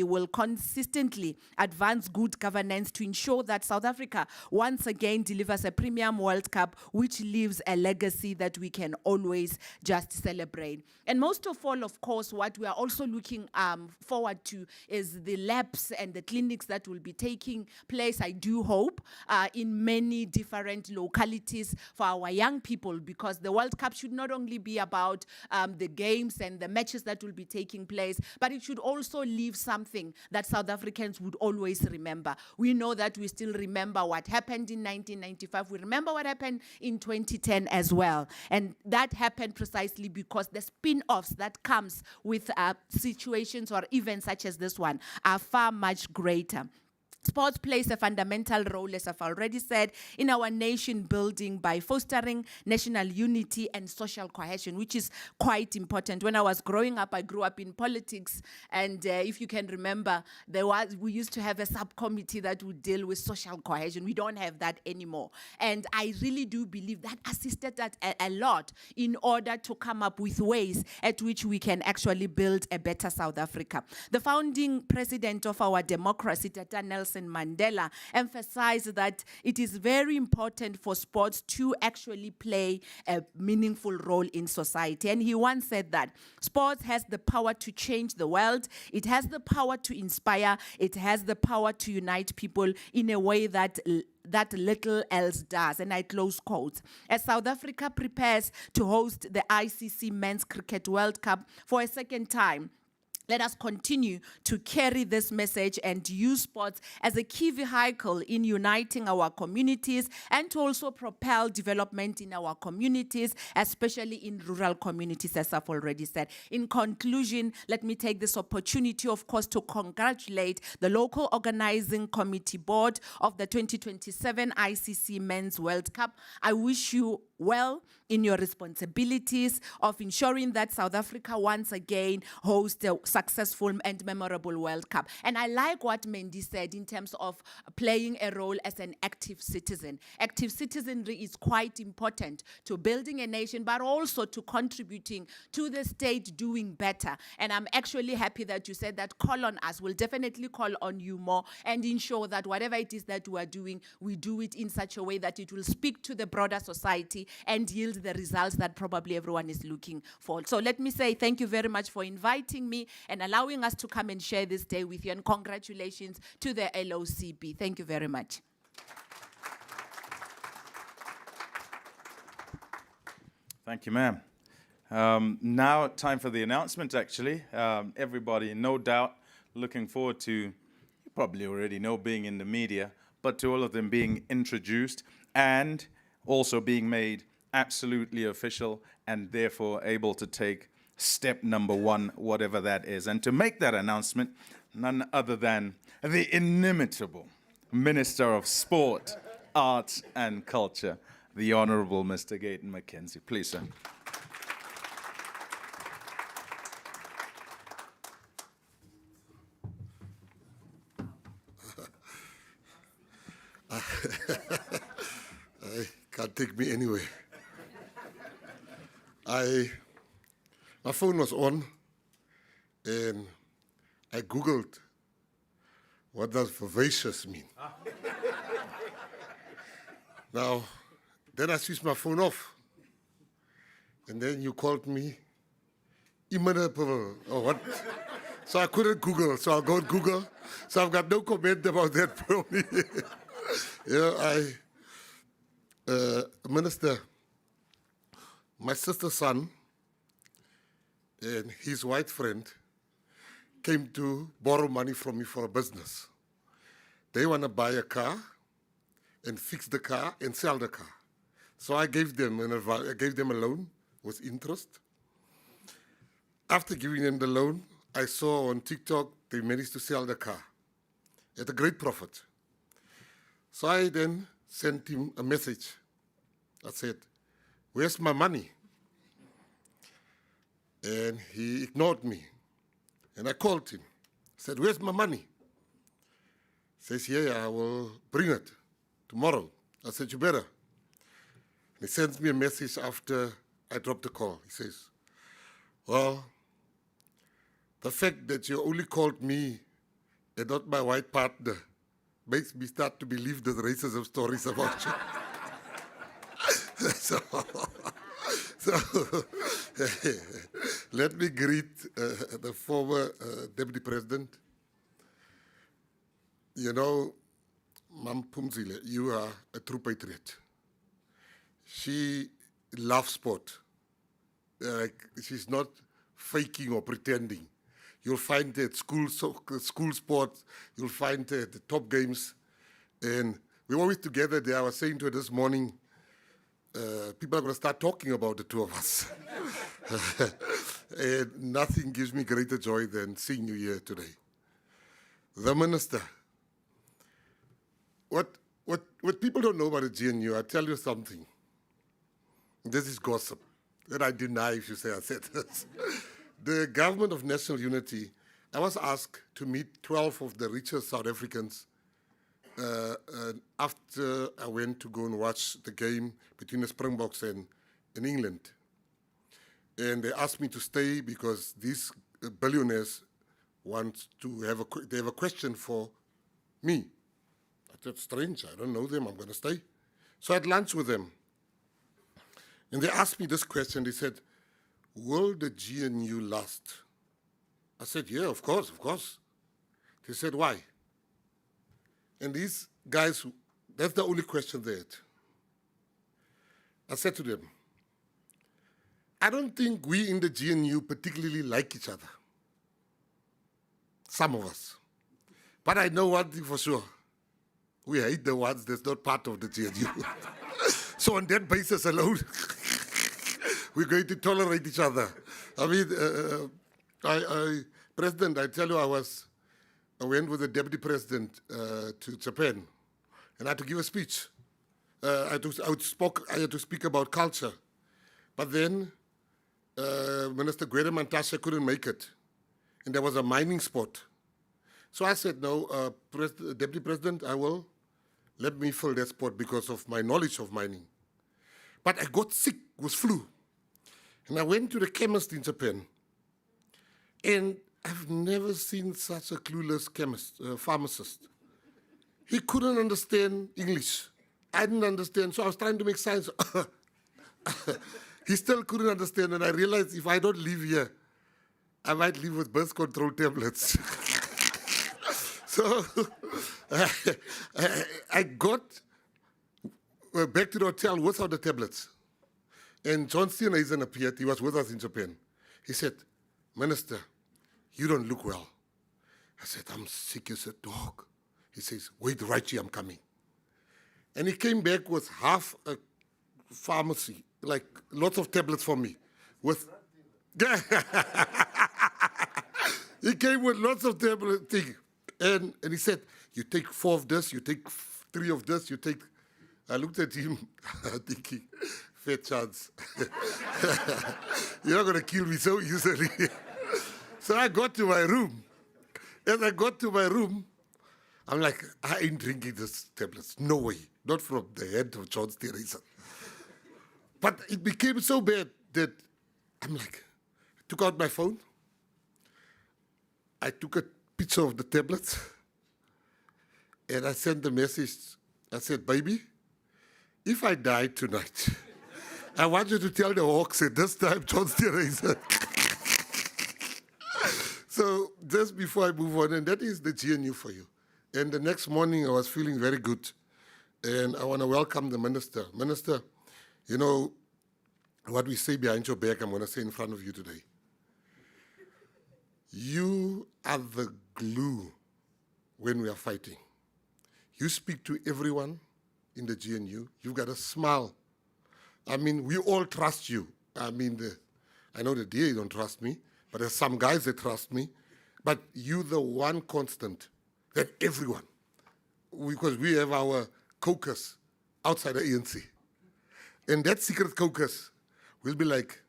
will consistently advance good governance to ensure that South Africa once again delivers a premium World Cup, which leaves a legacy that we can always just celebrate. And most of all, of course, what we are also looking forward to is the labs and the clinics that will be taking place, I do hope, in many different localities for our young people, because the World Cup should not only be about the games and the matches that will be taking place, but it should also leave something that South Africans would always remember. We know that we still remember what happened in 1995. We remember what happened in 2010 as well. And that happened precisely because the spin-offs that comes with situations or events such as this one are far much greater. Sports plays a fundamental role, as I've already said, in our nation building by fostering national unity and social cohesion, which is quite important. When I was growing up, I grew up in politics, and if you can remember, we used to have a subcommittee that would deal with social cohesion. We don't have that anymore. And I really do believe that assisted that a lot in order to come up with ways at which we can actually build a better South Africa. The founding president of our democracy, Tata Nelson Mandela, emphasized that it is very important for sports to actually play a meaningful role in society. And he once said that sports has the power to change the world, it has the power to inspire, it has the power to unite people in a way that little else does. And I close quotes. As South Africa prepares to host the ICC Men's Cricket World Cup for a second time, let us continue to carry this message and use sports as a key vehicle in uniting our communities and to also propel development in our communities, especially in rural communities, as I've already said. In conclusion, let me take this opportunity, of course, to congratulate the local organizing committee board of the 2027 ICC Men's World Cup. I wish you well in your responsibilities of ensuring that South Africa once again hosts a successful and memorable World Cup. And I like what Mendy said in terms of playing a role as an active citizen. Active citizenry is quite important to building a nation, but also to contributing to the state doing better. And I'm actually happy that you said that call on us. We'll definitely call on you more and ensure that whatever it is that we are doing, we do it in such a way that it will speak to the broader society and yield the results that probably everyone is looking for. So let me say thank you very much for inviting me and allowing us to come and share this day with you, and congratulations to the LOCB. Thank you very much. Thank you, ma'am. Now time for the announcement, actually. Everybody, no doubt, looking forward to, you probably already know, being in the media, but to all of them being introduced and also being made absolutely official and therefore able to take step number one, whatever that is. And to make that announcement, none other than the inimitable Minister of Sport, Arts and Culture, the Honorable Mr. Gayton McKenzie. Please, sir. Can't take me anywhere. My phone was on, and I Googled what does vivacious mean? Now, then I switched my phone off. And then you called me immanable, or what? So I couldn't Google, so I'll go and Google. So I've got no comment about that probably. Minister, my sister's son and his white friend came to borrow money from me for a business. They want to buy a car and fix the car and sell the car. So I gave them a loan with interest. After giving them the loan, I saw on TikTok they managed to sell the car at a great profit. So I then sent him a message. I said, "Where's my money?" And he ignored me. And I called him. I said, "Where's my money?" He says, "Yeah, I will bring it tomorrow." I said, "You better." And he sends me a message after I dropped the call. He says, "Well, the fact that you only called me and not my white partner makes me start to believe the racism stories about you." so let me greet the former Deputy President. You know, Mam Pumzile, you are a true patriot. She loves sport. She's not faking or pretending. You'll find it at school sports, you'll find it at the top games. And we're always together there. I was saying to her this morning, people are going to start talking about the two of us. And nothing gives me greater joy than seeing you here today. The Minister, what people don't know about the GNU, I'll tell you something. This is gossip, that I deny if you say I said this. The Government of National Unity, I was asked to meet 12 of the richest South Africans after I went to go and watch the game between the Springboks and England. And they asked me to stay because these billionaires want to have a question for me. I said, strange, I don't know them, I'm going to stay. So I had lunch with them. And they asked me this question. They said, "Will the GNU last?" I said, "Yeah, of course, of course." They said, "Why?" And these guys, that's the only question they had. I said to them, "I don't think we in the GNU particularly like each other. Some of us. But I know one thing for sure. We hate the ones that's not part of the GNU. So on that basis alone, we're going to tolerate each other." I mean, President, I tell you, I went with the Deputy President to Japan, and I had to give a speech. I had to speak about culture. But then Minister Gwede Mantashe couldn't make it, and there was a mining spot. So I said, "No, Deputy President, let me fill that spot because of my knowledge of mining." But I got sick with flu. And I went to the chemist in Japan. And I've never seen such a clueless pharmacist. He couldn't understand English. I didn't understand, so I was trying to make signs. He still couldn't understand, and I realized if I don't live here, I might live with birth control tablets. So I got back to the hotel without the tablets. And John Steenhuisen appeared. He was with us in Japan. He said, "Minister, you don't look well." I said, "I'm sick as a dog." He says, "Wait right here, I'm coming." And he came back with half a pharmacy, like lots of tablets for me. He came with lots of tablets. And he said, "You take 4 of this, you take 3 of this, you take..." I looked at him thinking, fair chance. You're not going to kill me so easily. So I got to my room. As I got to my room, I'm like, I ain't drinking this tablets. No way. Not from the head of John Steenhuisen. But it became so bad that I'm like, I took out my phone. I took a picture of the tablets. And I sent the message. I said, baby, if I die tonight, I want you to tell the Hawks at this time, John Steenhuisen. So just before I move on, and that is the GNU for you. And the next morning, I was feeling very good. And I want to welcome the minister. Minister, you know, what we say behind your back, I'm going to say in front of you today. You are the glue when we are fighting. You speak to everyone in the GNU. You've got a smile. I mean, we all trust you. I mean, I know the DA don't trust me, but there's some guys that trust me. But you the one constant that everyone, because we have our caucus outside the ANC. And that secret caucus will be like,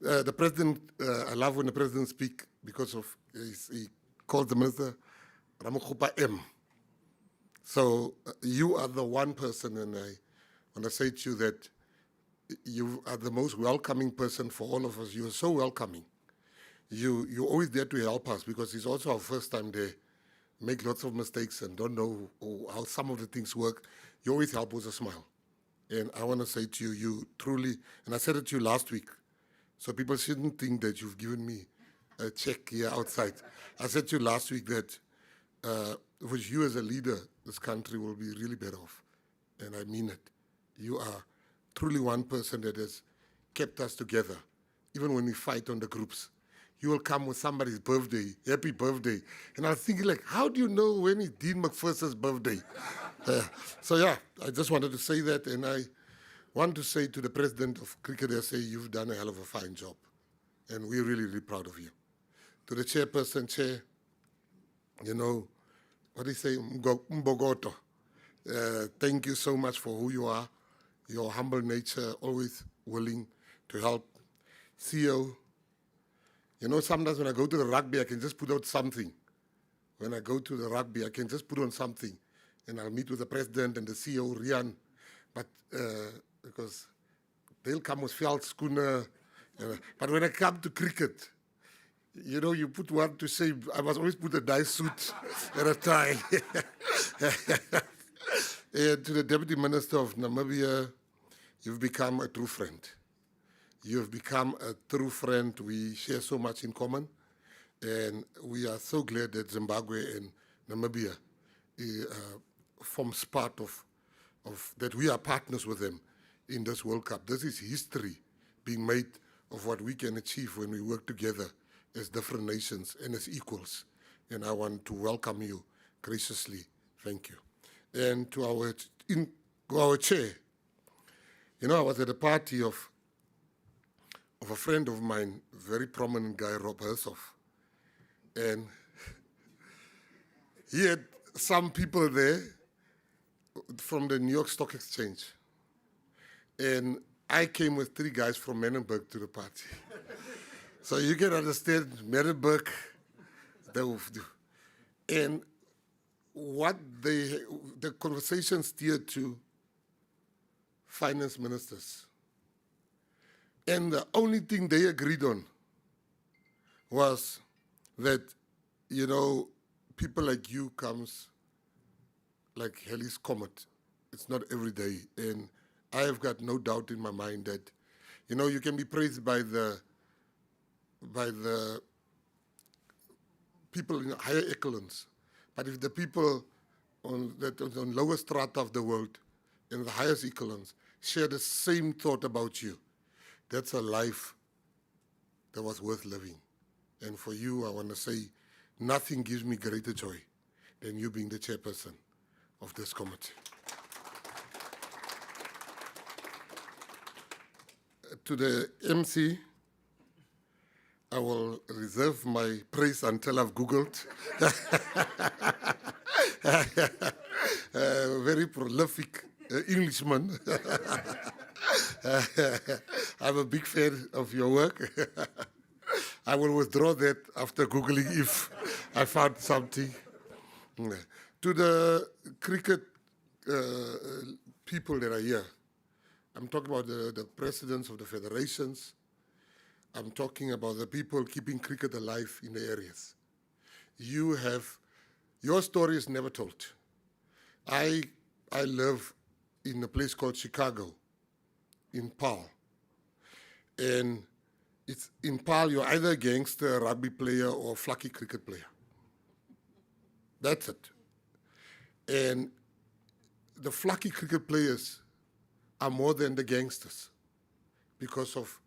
the president, I love when the president speaks because of, he calls the minister Ramokgopa M. So you are the one person, and I want to say to you that you are the most welcoming person for all of us. You are so welcoming. You're always there to help us because it's also our first time there. Make lots of mistakes and don't know how some of the things work. You always help with a smile. And I want to say to you, you truly, and I said it to you last week, so people shouldn't think that you've given me a check here outside. I said to you last week that with you as a leader, this country will be really better off. And I mean it. You are truly one person that has kept us together, even when we fight on the groups. You will come with somebody's birthday, happy birthday. And I was thinking, like, how do you know when it's Dean McPherson's birthday? So yeah, I just wanted to say that, and I want to say to the president of cricket, I say, you've done a hell of a fine job. And we're really, really proud of you. To the chairperson, Chair, you know, what do you say, Mbogoto. Thank you so much for who you are, your humble nature, always willing to help. CEO, you know, sometimes when I go to the rugby, I can just put out something. When I go to the rugby, I can just put on something. And I'll meet with the president and the CEO, Rian. But because they'll come with Veldskoene. But when I come to cricket, you know, you put one to say, I must always put a nice suit and a tie. And to the Deputy Minister of Namibia, you've become a true friend. You've become a true friend. We share so much in common. And we are so glad that Zimbabwe and Namibia forms part of that we are partners with them in this World Cup. This is history being made of what we can achieve when we work together as different nations and as equals. And I want to welcome you graciously. Thank you. And to our chair, you know, I was at a party of a friend of mine, very prominent guy, Rob Hersoff. And he had some people there from the New York Stock Exchange. And I came with 3 guys from Menenberg to the party. So you can understand Menenberg, and what the conversation steered to finance ministers. And the only thing they agreed on was that, you know, people like you comes like Halley's Comet. It's not every day. And I have got no doubt in my mind that, you know, you can be praised by the people in higher echelons. But if the people on lower strata of the world, in the highest echelons, share the same thought about you, that's a life that was worth living. And for you, I want to say, nothing gives me greater joy than you being the chairperson of this committee. To the MC, I will reserve my praise until I've Googled. Very prolific Englishman. I'm a big fan of your work. I will withdraw that after Googling if I found something. To the cricket people that are here, I'm talking about the presidents of the federations. I'm talking about the people keeping cricket alive in the areas. Your story is never told. I live in a place called Chicago, in Paarl. And it's in Paarl, you're either a gangster, a rugby player, or a flucky cricket player. That's it. And the flucky cricket players are more than the gangsters because of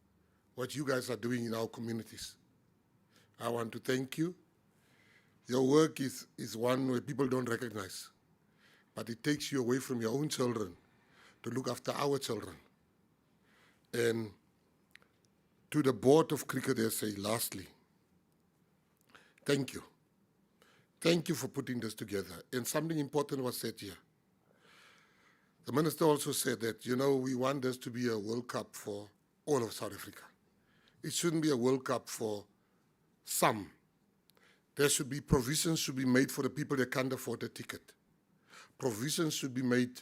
what you guys are doing in our communities. I want to thank you. Your work is one where people don't recognize, but it takes you away from your own children to look after our children. And to the board of cricket, I say, lastly, thank you. Thank you for putting this together. And something important was said here. The minister also said that, you know, we want this to be a World Cup for all of South Africa. It shouldn't be a World Cup for some. There should be provisions should be made for the people that can't afford a ticket. Provisions should be made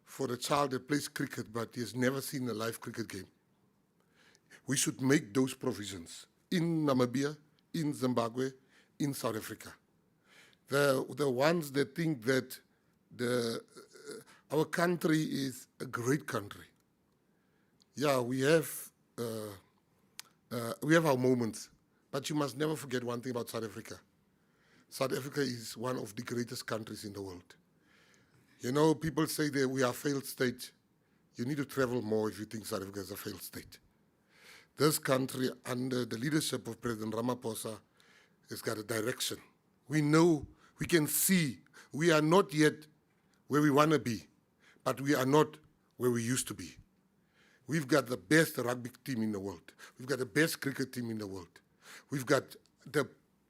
for the child that plays cricket but he has never seen a live cricket game. We should make those provisions in Namibia, in Zimbabwe, in South Africa. The ones that think that our country is a great country. Yeah, we have our moments, but you must never forget one thing about South Africa. South Africa is one of the greatest countries in the world. You know, people say that we are a failed state. You need to travel more if you think South Africa is a failed state. This country, under the leadership of President Ramaphosa, has got a direction. We know, we can see, we are not yet where we want to be, but we are not where we used to be. We've got the best rugby team in the world. We've got the best cricket team in the world. We've got the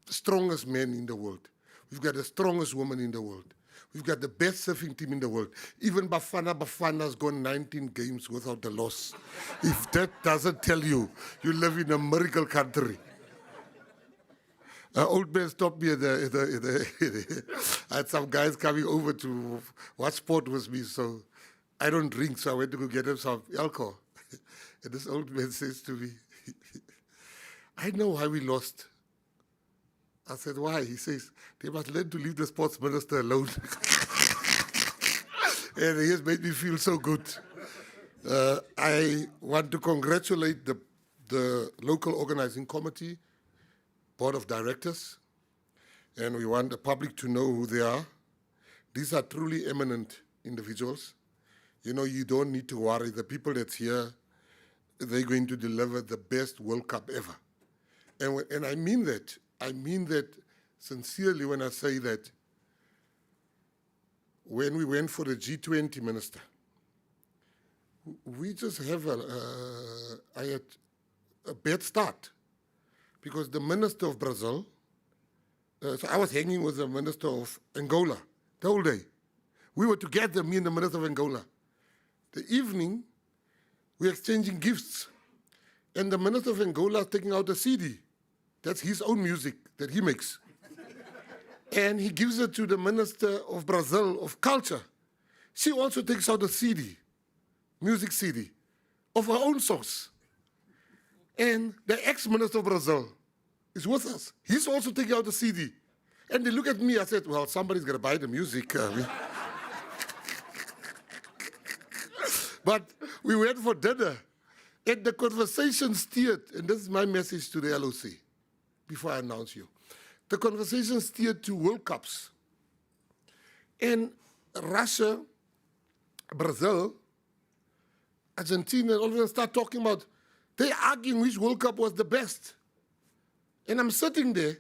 strongest men in the world. We've got the strongest women in the world. We've got the best surfing team in the world. Even Bafana's gone 19 games without a loss. If that doesn't tell you, you live in a miracle country. Old man stopped me I had some guys coming over to watch sport with me, so I don't drink, so I went to go get him some alcohol. And this old man says to me, I know why we lost. I said, why? He says, they must learn to leave the sports minister alone. And he has made me feel so good. I want to congratulate the local organizing committee, board of directors, and we want the public to know who they are. These are truly eminent individuals. You know, you don't need to worry. The people that's here, they're going to deliver the best World Cup ever. And I mean that. I mean that sincerely when I say that when we went for the G20 minister, we just have I had a bad start because the minister of Brazil, so I was hanging with the minister of Angola the whole day. We were together, me and the minister of Angola. The evening, we were exchanging gifts. And the minister of Angola is taking out a CD. That's his own music that he makes. And he gives it to the minister of Brazil of culture. She also takes out a CD, music CD, of her own songs. And the ex-minister of Brazil is with us. He's also taking out a CD. And they look at me, I said, well, somebody's going to buy the music. But we went for dinner. And the conversation steered, and this is my message to the LOC, before I announce you. The conversation steered to World Cups. And Russia, Brazil, Argentina, all of them start talking about, they're arguing which World Cup was the best. And I'm sitting there,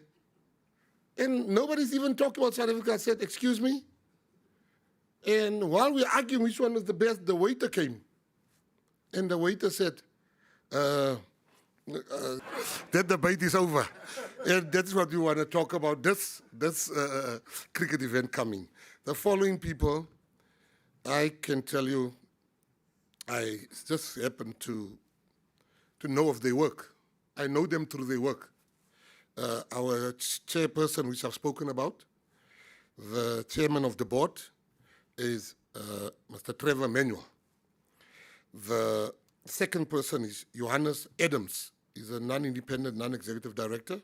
and nobody's even talking about South Africa. I said, excuse me? And while we're arguing which one was the best, the waiter came. And the waiter said, that debate is over. And that's what we want to talk about, this cricket event coming. The following people, I can tell you, I just happen to know of their work. I know them through their work. Our chairperson, which I've spoken about, the chairman of the board is Mr. Trevor Manuel. The second person is Johannes Adams. He's a non-independent, non-executive director.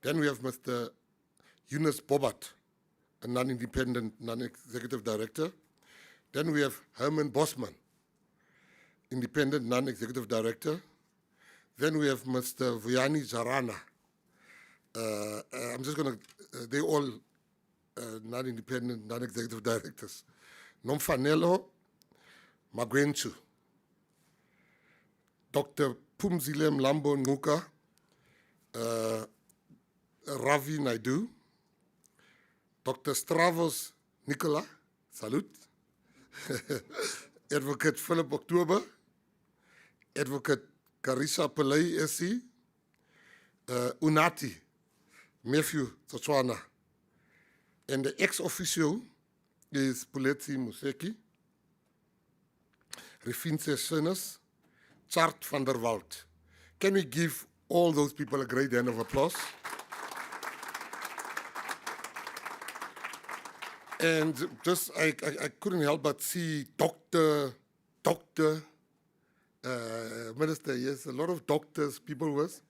Then we have Mr. Eunice Bobat, a non-independent, non-executive director. Then we have Herman Bosman, independent, non-executive director. Then we have Mr. Vuyani Jarana. I'm just going to, they're all non-independent, non-executive directors. Nomfanelo Magwenchu, Dr. Pumzile Mlambo Nguka, Ravi Naidu, Dr. Stravos Nicola, salute, Advocate Philip October, Advocate Carissa Pillay SC, Unati, Matthew Tsotswana, and the ex-officio is Puletsi Museki, Refinse Sinus, Chart van der Walt. Can we give all those people a great hand of applause? And just, I couldn't help but see Doctor, Minister, yes, a lot of doctors, people was.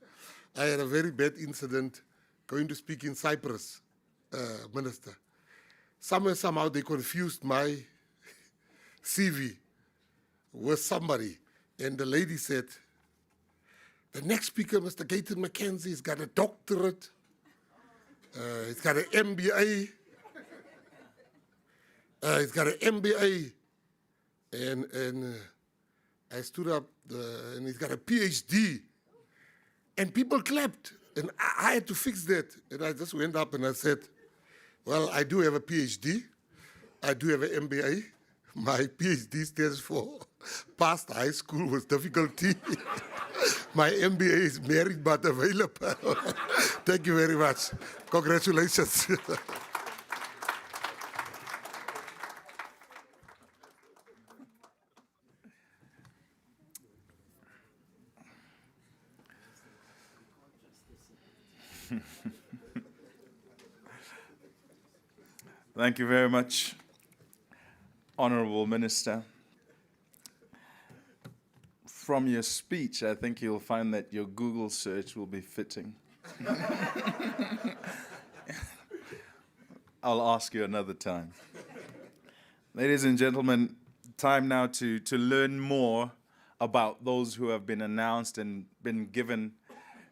I had a very bad incident going to speak in Cyprus, Minister. Somehow they confused my CV with somebody. And the lady said, the next speaker, Mr. Gaten McKenzie, he's got a doctorate, he's got an MBA, he's got an MBA, and I stood up, and he's got a PhD, and people clapped, and I had to fix that, and I just went up and I said, well, I do have a PhD, I do have an MBA, my PhD stands for passed high school with difficulty. My MBA is married but available. Thank you very much. Congratulations. Thank you very much, Honorable Minister. From your speech, I think you'll find that your Google search will be fitting. I'll ask you another time. Ladies and gentlemen, time now to learn more about those who have been announced and been given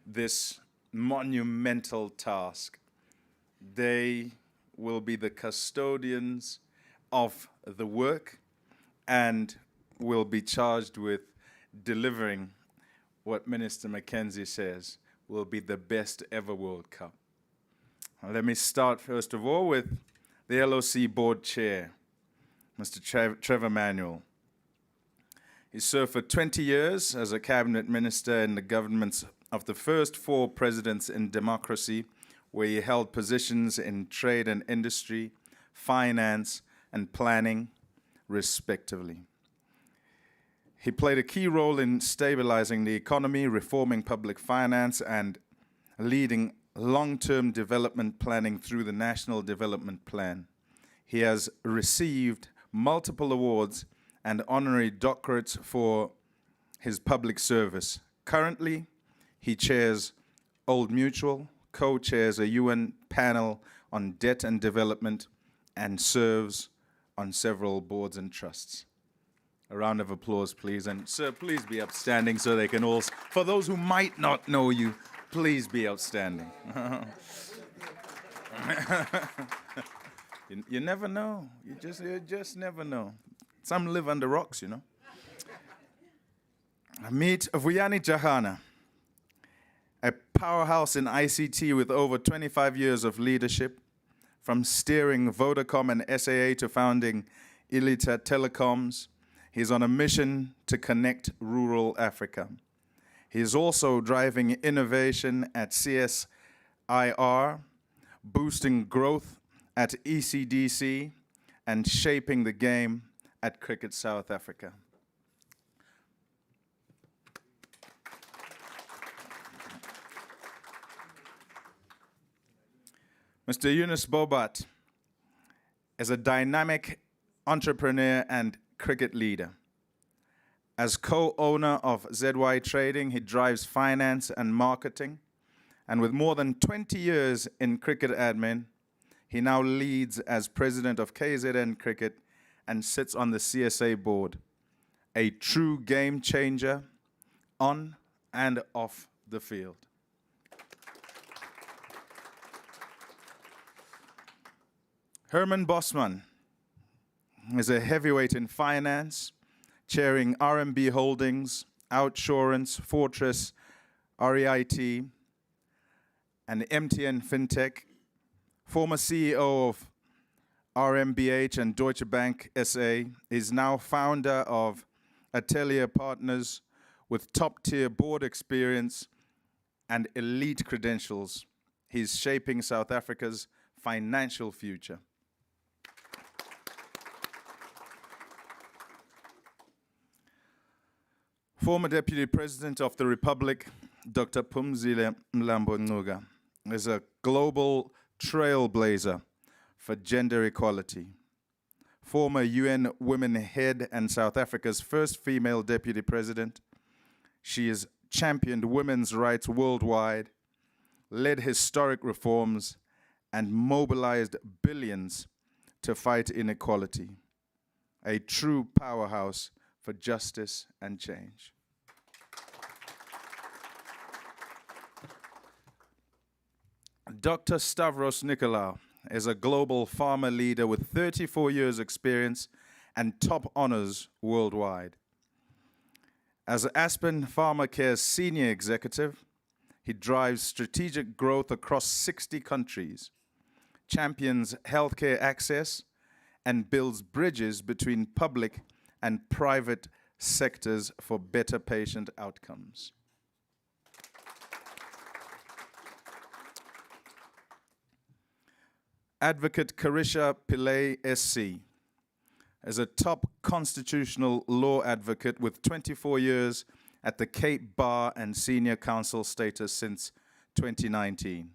this monumental task. They will be the custodians of the work and will be charged with delivering what Minister McKenzie says will be the best ever World Cup. Now, let me start first of all with the LOC board chair, Mr. Trevor Manuel. He served for 20 years as a cabinet minister in the governments of the first 4 presidents in democracy, where he held positions in trade and industry, finance, and planning, respectively. He played a key role in stabilizing the economy, reforming public finance, and leading long-term development planning through the National Development Plan. He has received multiple awards and honorary doctorates for his public service. Currently, he chairs Old Mutual, co-chairs a UN panel on debt and development, and serves on several boards and trusts. A round of applause, please. And sir, please be upstanding so they can all, for those who might not know you, please be outstanding. You never know. You just never know. Some live under rocks, you know. Meet Vuyani Jarana, a powerhouse in ICT with over 25 years of leadership, from steering Vodacom and SAA to founding Elita Telecoms. He's on a mission to connect rural Africa. He's also driving innovation at CSIR, boosting growth at ECDC, and shaping the game at Cricket South Africa. Mr. Yunus Bobat is a dynamic entrepreneur and cricket leader. As co-owner of ZY Trading, he drives finance and marketing. And with more than 20 years in cricket admin, He now leads as president of KZN Cricket and sits on the CSA board. A true game changer on and off the field. Herman Bosman is a heavyweight in finance, chairing RMB Holdings, Outsurance, Fortress, REIT, and MTN FinTech, former CEO of RMBH and Deutsche Bank SA, is now founder of Atelier Partners with top-tier board experience and elite credentials. He's shaping South Africa's financial future. Former Deputy President of the Republic, Dr. Phumzile Mlambo-Ngcuka, is a global trailblazer for gender equality. Former UN Women Head and South Africa's first female Deputy President, she has championed women's rights worldwide, led historic reforms, and mobilized billions to fight inequality. A true powerhouse for justice and change. Dr. Stavros Nicolaou is a global pharma leader with 34 years experience and top honors worldwide. As Aspen Pharmacare's senior executive, he drives strategic growth across 60 countries, champions healthcare access, and builds bridges between public and private sectors for better patient outcomes. Advocate Carisha Pillay SC is a top constitutional law advocate with 24 years at the Cape Bar and Senior Counsel status since 2019.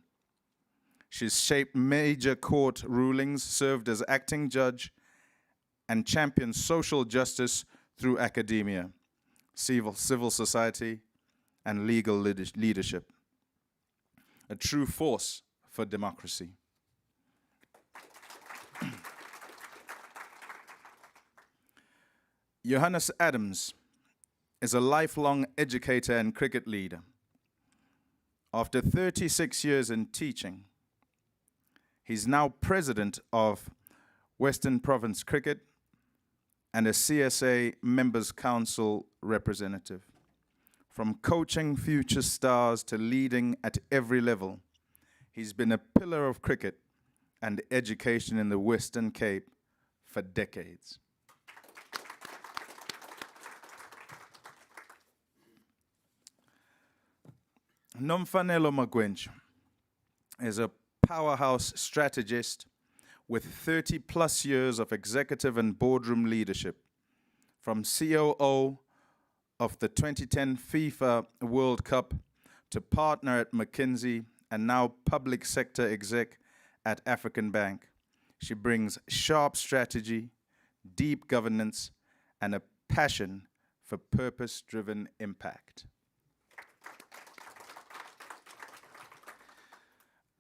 She's shaped major court rulings, served as acting judge, and championed social justice through academia, civil society, and legal leadership. A true force for democracy. Johannes Adams is a lifelong educator and cricket leader. After 36 years in teaching, he's now president of Western Province Cricket and a CSA Members Council representative. From coaching future stars to leading at every level, he's been a pillar of cricket and education in the Western Cape for decades. Nomfanelo Magwenju is a powerhouse strategist with 30 plus years of executive and boardroom leadership. From COO of the 2010 FIFA World Cup to partner at McKinsey and now public sector exec at African Bank, she brings sharp strategy, deep governance, and a passion for purpose-driven impact.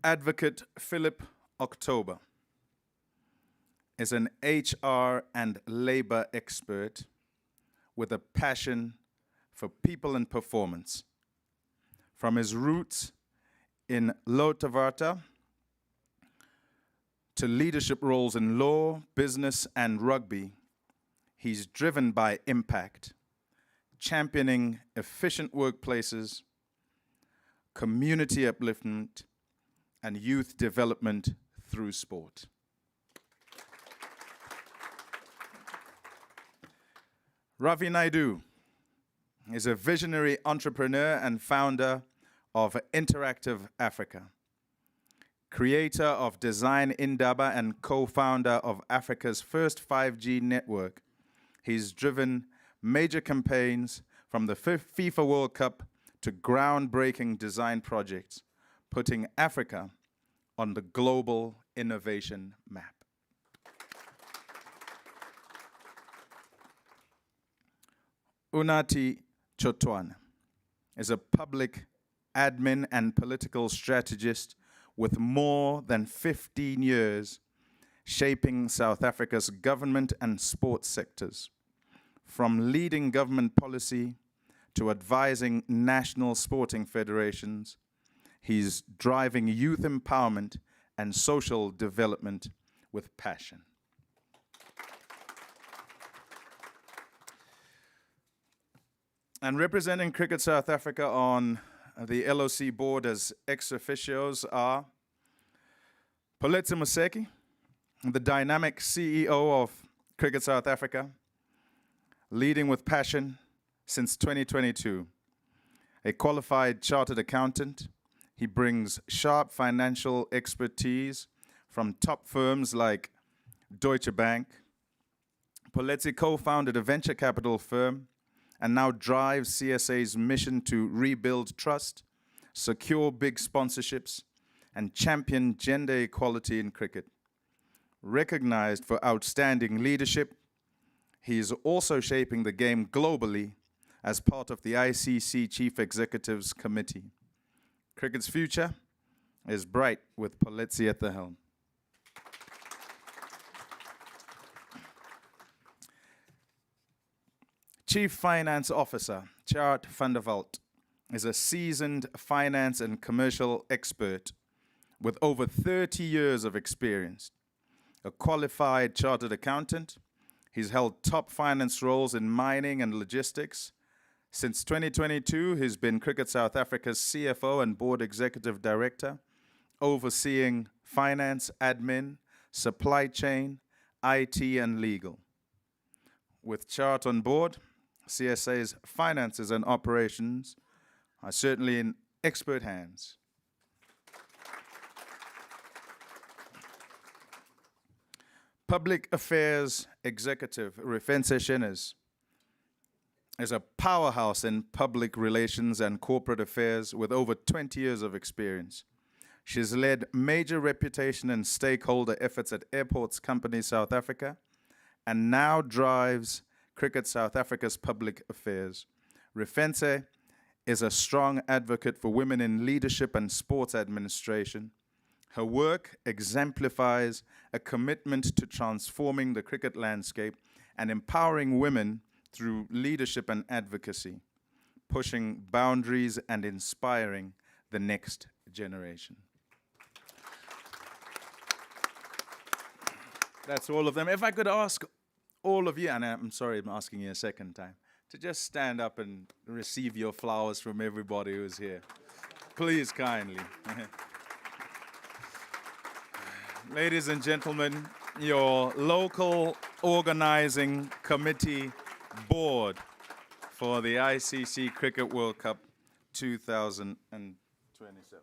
Advocate Philip October is an HR and labor expert with a passion for people and performance. From his roots in Lotavarta to leadership roles in law, business, and rugby, he's driven by impact, championing efficient workplaces, community upliftment, and youth development through sport. Ravi Naidu is a visionary entrepreneur and founder of Interactive Africa, creator of Design Indaba and co-founder of Africa's first 5G network. He's driven major campaigns from the FIFA World Cup to groundbreaking design projects, putting Africa on the global innovation map. Unathi Chotwana is a public admin and political strategist with more than 15 years shaping South Africa's government and sports sectors, from leading government policy to advising national sporting federations. He's driving youth empowerment and social development with passion. And representing Cricket South Africa on the LOC board as ex officios are Poletsi Moseki, the dynamic CEO of Cricket South Africa, leading with passion since 2022. A qualified chartered accountant, he brings sharp financial expertise from top firms like Deutsche Bank. Poletsi co-founded a venture capital firm and now drives CSA's mission to rebuild trust, secure big sponsorships, and champion gender equality in cricket. Recognized for outstanding leadership, he is also shaping the game globally as part of the ICC Chief Executives Committee. Cricket's future is bright with Poletsi at the helm. Chief Finance Officer Tjaart van der Walt is a seasoned finance and commercial expert with over 30 years of experience. A qualified chartered accountant, he's held top finance roles in mining and logistics. Since 2022, he's been Cricket South Africa's CFO and Board Executive Director, overseeing finance, admin, supply chain, IT, and legal. With Tjaart on board, CSA's finances and operations are certainly in expert hands. Public Affairs Executive Rufense Shinnes is a powerhouse in public relations and corporate affairs with over 20 years of experience. She's led major reputation and stakeholder efforts at Airports Company South Africa and now drives Cricket South Africa's public affairs. Rufense is a strong advocate for women in leadership and sports administration. Her work exemplifies a commitment to transforming the cricket landscape and empowering women through leadership and advocacy, pushing boundaries and inspiring the next generation. That's all of them. If I could ask all of you, and I'm sorry I'm asking you a second time, to just stand up and receive your flowers from everybody who's here. Please, kindly. Ladies and gentlemen, your local organizing committee board for the ICC Cricket World Cup 2027.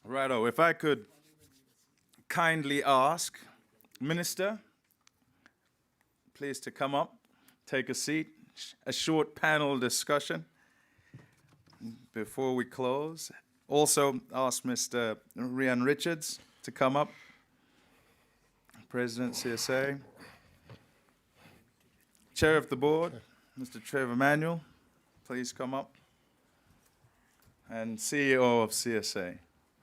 Righto, if I could kindly ask Minister, please to come up, take a seat, a short panel discussion before we close. Also ask Mr. Rian Richards to come up, President CSA. Chair of the board, Mr. Trevor Manuel, please come up. And CEO of CSA,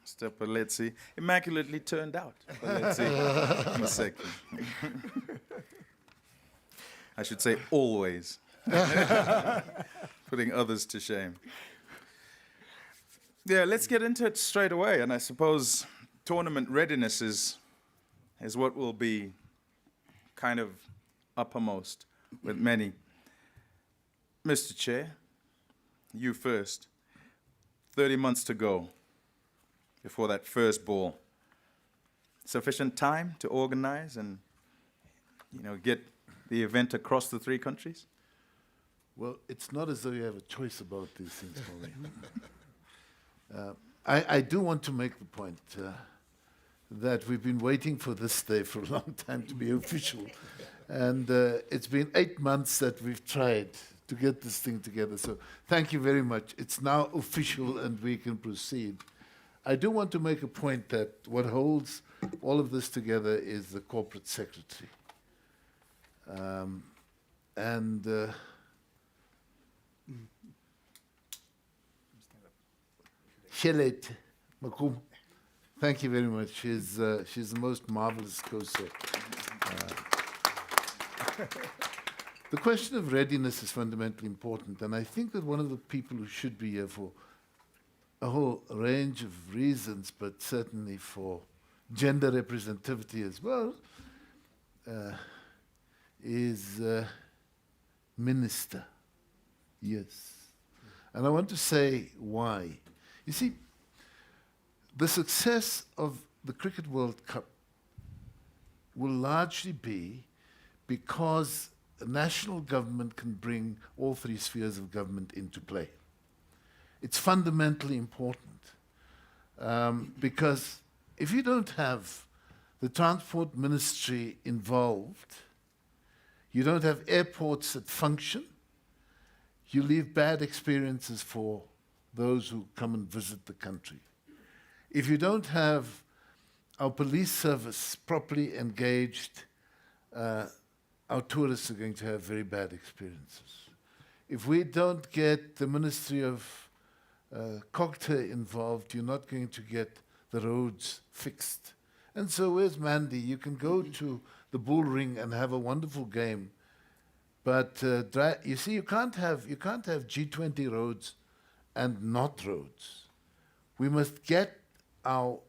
Mr. Poletsi, immaculately turned out, Poletsi Moseki. I should say always, putting others to shame. Yeah, let's get into it straight away, and I suppose tournament readiness is what will be kind of uppermost with many. Mr. Chair, you first. 30 months to go before that first ball. Sufficient time to organize and, get the event across the three countries? Well, it's not as though you have a choice about these things, Molly. I do want to make the point that we've been waiting for this day for a long time to be official. And it's been 8 months that we've tried to get this thing together. So thank you very much. It's now official and we can proceed. I do want to make a point that what holds all of this together is the corporate secretary. Shelet Makum, thank you very much. She's the most marvelous co-sec. The question of readiness is fundamentally important, and I think that one of the people who should be here for a whole range of reasons, but certainly for gender representativity as well, is Minister. Yes. And I want to say why. You see, the success of the Cricket World Cup will largely be because a national government can bring all three spheres of government into play. It's fundamentally important because if you don't have the Transport Ministry involved, you don't have airports that function, you leave bad experiences for those who come and visit the country. If you don't have our police service properly engaged, our tourists are going to have very bad experiences. If we don't get the Ministry of Cogta involved, you're not going to get the roads fixed. And so where's Mandy? You can go to the bull ring and have a wonderful game, but you see, you can't have G20 roads and not roads. We must get our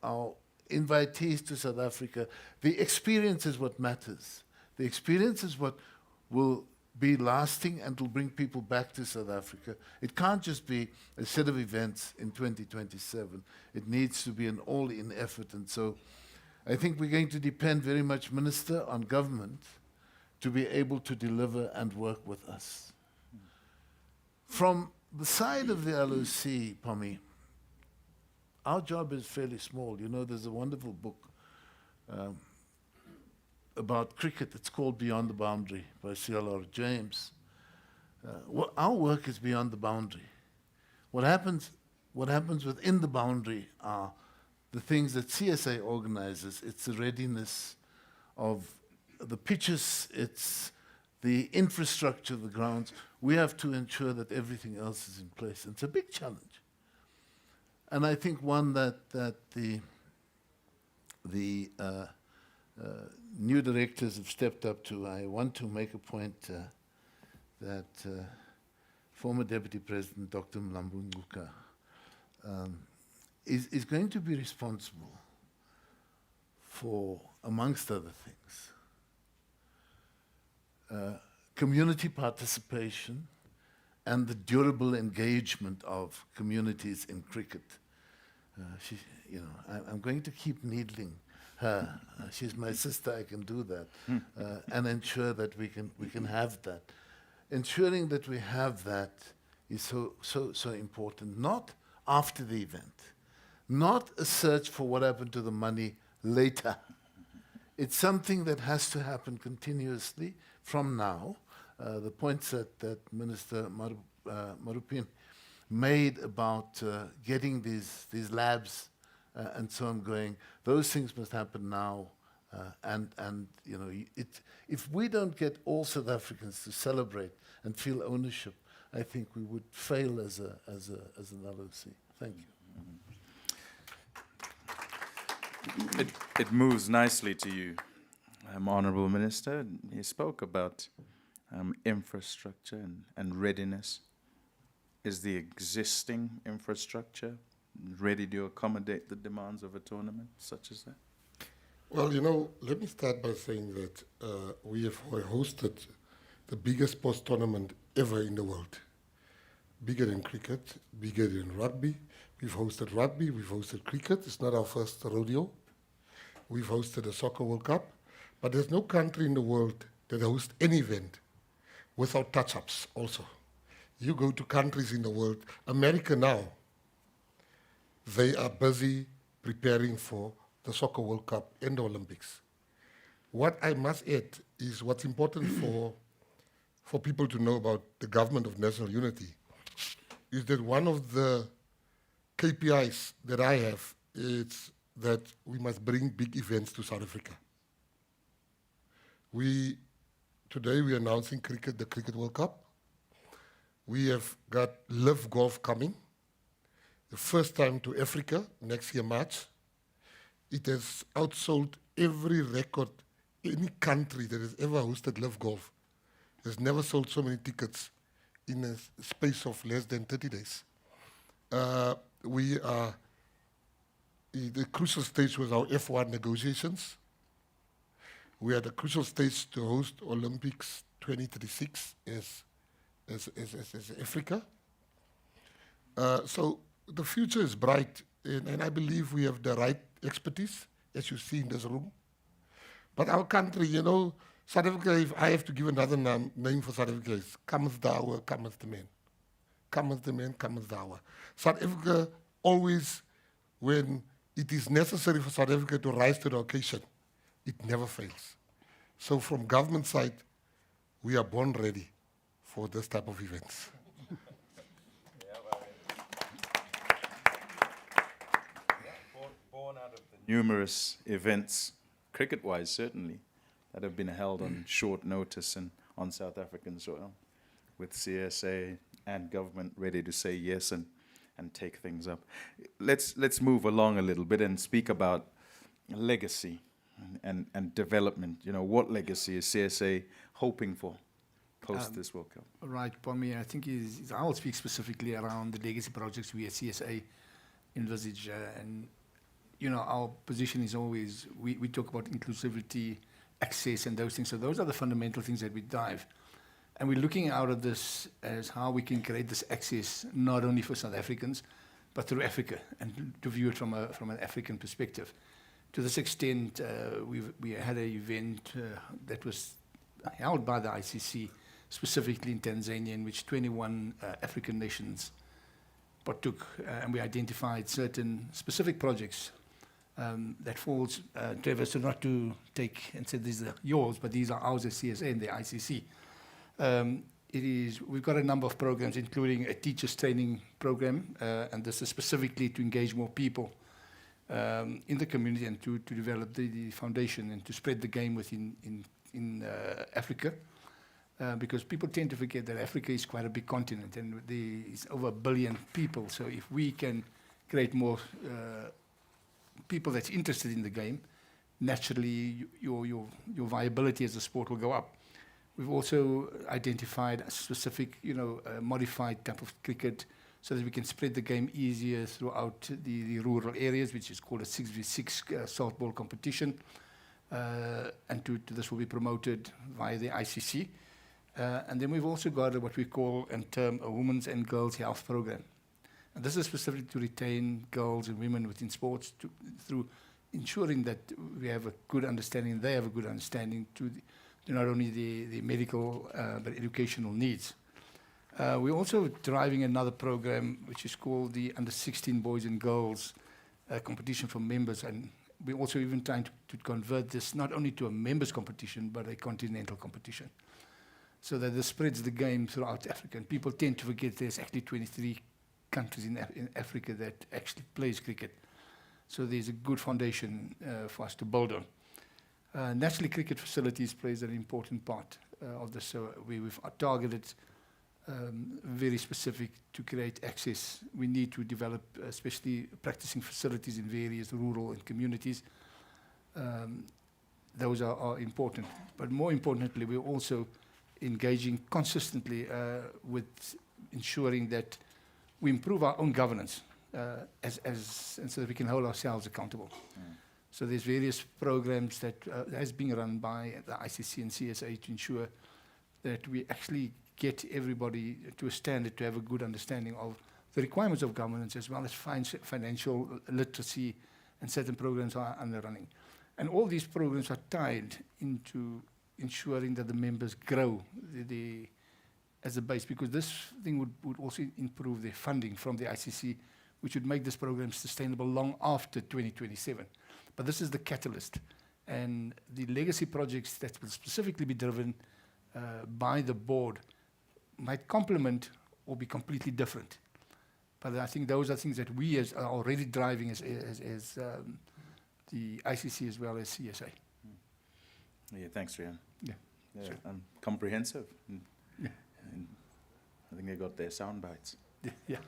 invitees to South Africa. The experience is what matters. The experience is what will be lasting and will bring people back to South Africa. It can't just be a set of events in 2027. It needs to be an all-in effort. And so I think we're going to depend very much, Minister, on government to be able to deliver and work with us. From the side of the LOC, Pommy, our job is fairly small. You know, there's a wonderful book about cricket. It's called Beyond the Boundary by C.L.R. James. Our work is beyond the boundary. What happens within the boundary are the things that CSA organizes. It's the readiness of the pitches, it's the infrastructure, the grounds. We have to ensure that everything else is in place. It's a big challenge. And I think one that the new directors have stepped up to. I want to make a point that former Deputy President Dr. Mlambo-Ngcuka is going to be responsible for, amongst other things, community participation and the durable engagement of communities in cricket. I'm going to keep needling her. She's my sister. I can do that, and ensure that we can have that. Ensuring that we have that is so important. Not after the event, not a search for what happened to the money later. It's something that has to happen continuously from now. The points that Minister Marupin made about getting these labs and so on going, those things must happen now. And if we don't get all South Africans to celebrate and feel ownership, I think we would fail as an LOC. Thank you. It moves nicely to you, Honourable Minister. You spoke about infrastructure and readiness. Is the existing infrastructure ready to accommodate the demands of a tournament such as that? Well, let me start by saying that we have hosted the biggest sports tournament ever in the world. Bigger than cricket, bigger than rugby. We've hosted rugby, we've hosted cricket. It's not our first rodeo. We've hosted a Soccer World Cup. But there's no country in the world that hosts any event without touch-ups also. You go to countries in the world, America now, they are busy preparing for the Soccer World Cup and the Olympics. What I must add is what's important for people to know about the Government of National Unity is that one of the KPIs that I have it's that we must bring big events to South Africa. Today we're announcing the Cricket World Cup. We have got Live Golf coming, the first time to Africa, next year March. It has outsold every record. Any country that has ever hosted Live Golf has never sold so many tickets in a space of less than 30 days. We are, the crucial stage was our F1 negotiations. We are at a crucial stage to host Olympics 2036 as Africa. So the future is bright, and I believe we have the right expertise, as you see in this room. But our country, you know, South Africa, if I have to give another name for South Africa, is cometh the hour, cometh the man. Cometh the man, cometh the hour. South Africa always, when it is necessary for South Africa to rise to the occasion, it never fails. So from government side, we are born ready for this type of events. Born out of the numerous events, cricket-wise certainly, that have been held on short notice and on South African soil, with CSA and government ready to say yes and take things up. Let's move along a little bit and speak about legacy and development. You know, what legacy is CSA hoping for post this World Cup? Right, Pommy, I think I will speak specifically around the legacy projects we at CSA envisage. And, you know, our position is always, we talk about inclusivity, access and those things. So those are the fundamental things that we dive. And we're looking out of this as how we can create this access not only for South Africans, but through Africa, and to view it from an African perspective. To this extent, we had an event that was held by the ICC, specifically in Tanzania, in which 21 African nations partook, and we identified certain specific projects that falls, Trevor, so not to take and say these are yours, but these are ours as CSA and the ICC. We've got a number of programs, including a teachers training program, and this is specifically to engage more people in the community and to develop the foundation and to spread the game within in Africa. Because people tend to forget that Africa is quite a big continent and there is over 1 billion people. So if we can create more people that's interested in the game, naturally your viability as a sport will go up. We've also identified a specific, modified type of cricket so that we can spread the game easier throughout the rural areas, which is called a 6v6 softball competition. And this will be promoted via the ICC. And then we've also got what we call in term a women's and girls' health program. And this is specifically to retain girls and women within sports through ensuring that we have a good understanding, they have a good understanding to not only the medical but educational needs. We're also driving another program which is called the Under 16 Boys and Girls competition for members, and we're also even trying to convert this not only to a members competition but a continental competition, so that this spreads the game throughout Africa. And people tend to forget there's actually 23 countries in Africa that actually plays cricket. So there's a good foundation for us to build on. Naturally, cricket facilities plays an important part of this. So we've targeted very specific to create access. We need to develop especially practicing facilities in various rural and communities. Those are important. But more importantly, we're also engaging consistently with ensuring that we improve our own governance and so that we can hold ourselves accountable. So there's various programs that has been run by the ICC and CSA to ensure that we actually get everybody to a standard to have a good understanding of the requirements of governance as well as financial literacy, and certain programs are under running. And all these programs are tied into ensuring that the members grow as a base, because this thing would also improve the funding from the ICC, which would make this program sustainable long after 2027. But this is the catalyst. And the legacy projects that will specifically be driven by the board might complement or be completely different. But I think those are things that we are already driving as the ICC as well as CSA. Yeah, thanks, Rian. Yeah. Yeah, Sure. and comprehensive. Yeah. And I think they got their sound bites. Yeah.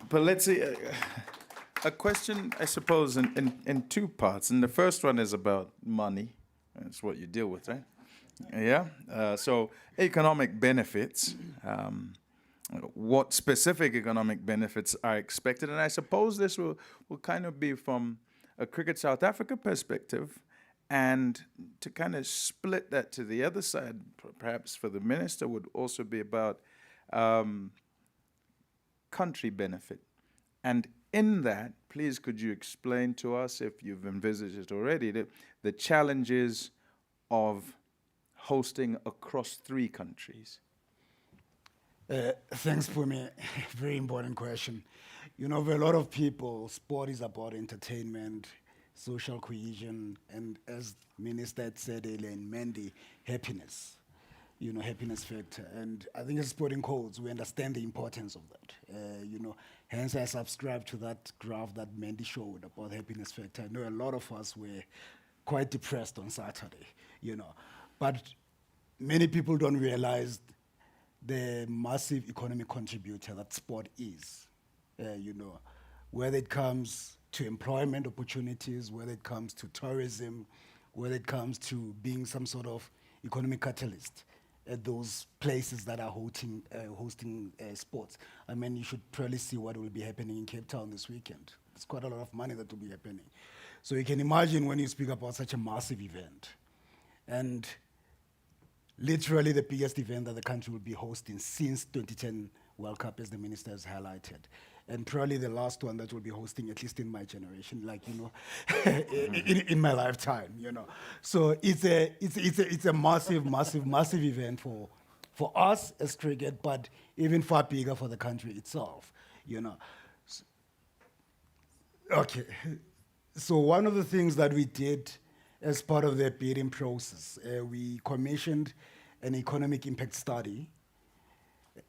But let's see, a question, I suppose, in two parts. And the first one is about money. That's what you deal with, right? Yeah. So economic benefits. What specific economic benefits are expected? And I suppose this will kind of be from a Cricket South Africa perspective, and to kind of split that to the other side, perhaps for the minister, would also be about country benefit. And in that, please could you explain to us, if you've envisaged it already, the challenges of hosting across 3 countries? Thanks, Pumi. Very important question. You know, for a lot of people, sport is about entertainment, social cohesion, and as Minister had said earlier in Mandy, happiness. You know, happiness factor. And I think as sporting codes, we understand the importance of that. You know, hence I subscribe to that graph that Mandy showed about happiness factor. I know a lot of us were quite depressed on Saturday, you know. But many people don't realize the massive economic contributor that sport is, you know, whether it comes to employment opportunities, whether it comes to tourism, whether it comes to being some sort of economic catalyst at those places that are hosting sports. I mean, you should probably see what will be happening in Cape Town this weekend. There's quite a lot of money that will be happening. So you can imagine when you speak about such a massive event, and literally the biggest event that the country will be hosting since 2010 World Cup, as the minister has highlighted, and probably the last one that will be hosting, at least in my generation, like, you know, in my lifetime, you know. So it's a massive, massive, massive event for us as cricket, but even far bigger for the country itself, you know. Okay, so one of the things that we did as part of the bidding process, we commissioned an economic impact study.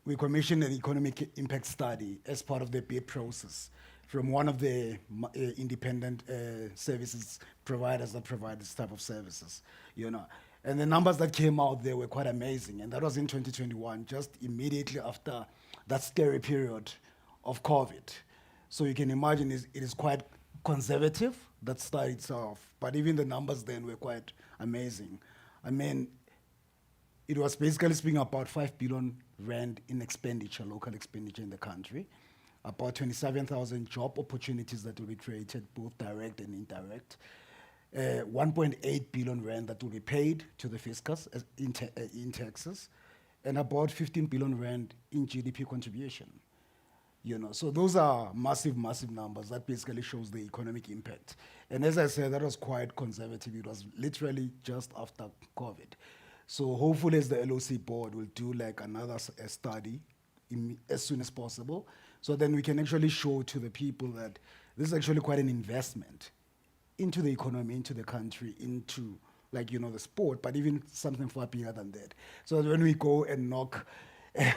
We commissioned an economic impact study as part of the bid process from one of the independent services providers that provide this type of services, you know. And the numbers that came out there were quite amazing, and that was in 2021, just immediately after that scary period of COVID. So you can imagine it is quite conservative, that study itself, but even the numbers then were quite amazing. I mean, it was basically speaking about 5 billion rand in expenditure, local expenditure in the country, about 27,000 job opportunities that will be created, both direct and indirect, 1.8 billion rand that will be paid to the fiscus in taxes, and about 15 billion rand in GDP contribution. You know, so those are massive, massive numbers. That basically shows the economic impact. And as I said, that was quite conservative. It was literally just after COVID. So hopefully as the LOC board will do like another study as soon as possible, so then we can actually show to the people that this is actually quite an investment into the economy, into the country, into, like, you know, the sport, but even something far bigger than that. So that when we go and knock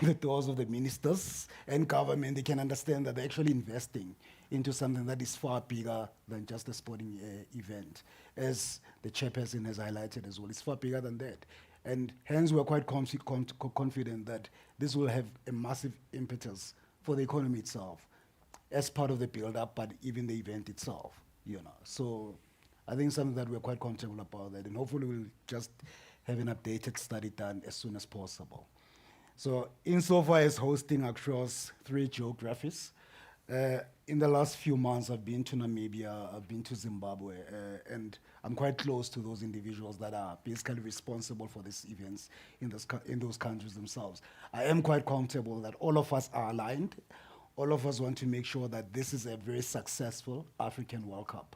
the doors of the ministers and government, they can understand that they're actually investing into something that is far bigger than just a sporting event. As the chairperson has highlighted as well, it's far bigger than that. And hence we're quite confident that this will have a massive impetus for the economy itself as part of the build-up, but even the event itself, you know. So I think something that we're quite comfortable about that, and hopefully we'll just have an updated study done as soon as possible. So insofar as hosting across 3 geographies, in the last few months I've been to Namibia, I've been to Zimbabwe, and I'm quite close to those individuals that are basically responsible for these events in those countries themselves. I am quite comfortable that all of us are aligned. All of us want to make sure that this is a very successful African World Cup.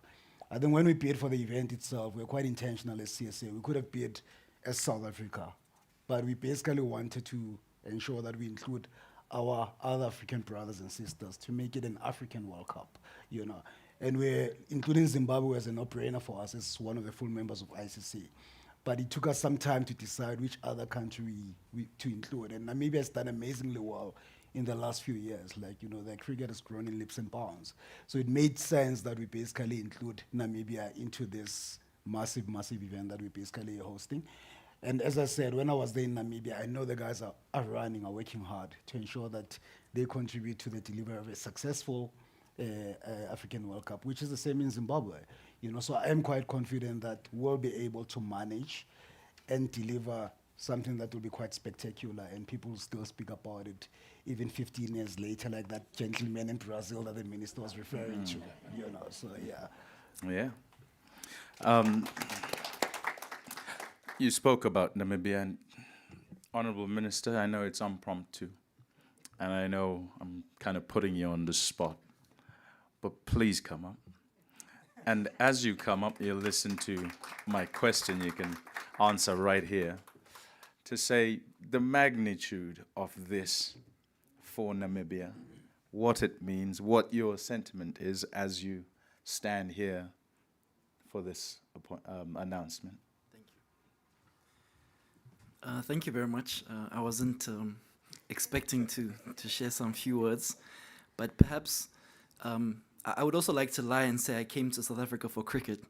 I think when we bid for the event itself, we're quite intentional as CSA. We could have bid as South Africa, but we basically wanted to ensure that we include our other African brothers and sisters to make it an African World Cup, you know. And we're including Zimbabwe as a no-brainer for us as one of the full members of ICC. But it took us some time to decide which other country to include. And Namibia has done amazingly well in the last few years. Like, you know, the cricket has grown in leaps and bounds. So it made sense that we basically include Namibia into this massive, massive event that we're basically hosting. And as I said, when I was there in Namibia, I know the guys are running, are working hard to ensure that they contribute to the delivery of a successful African World Cup, which is the same in Zimbabwe. You know, so I am quite confident that we'll be able to manage and deliver something that will be quite spectacular, and people will still speak about it even 15 years later, like that gentleman in Brazil that the minister was referring to. You know, so yeah. Yeah. You spoke about Namibia, and Honorable Minister, I know it's impromptu, and I know I'm kind of putting you on the spot, but please come up. And as you come up, you'll listen to my question you can answer right here, to say the magnitude of this for Namibia, what it means, what your sentiment is as you stand here for this announcement. Thank you very much. I wasn't expecting to share some few words, but perhaps I would also like to lie and say I came to South Africa for cricket,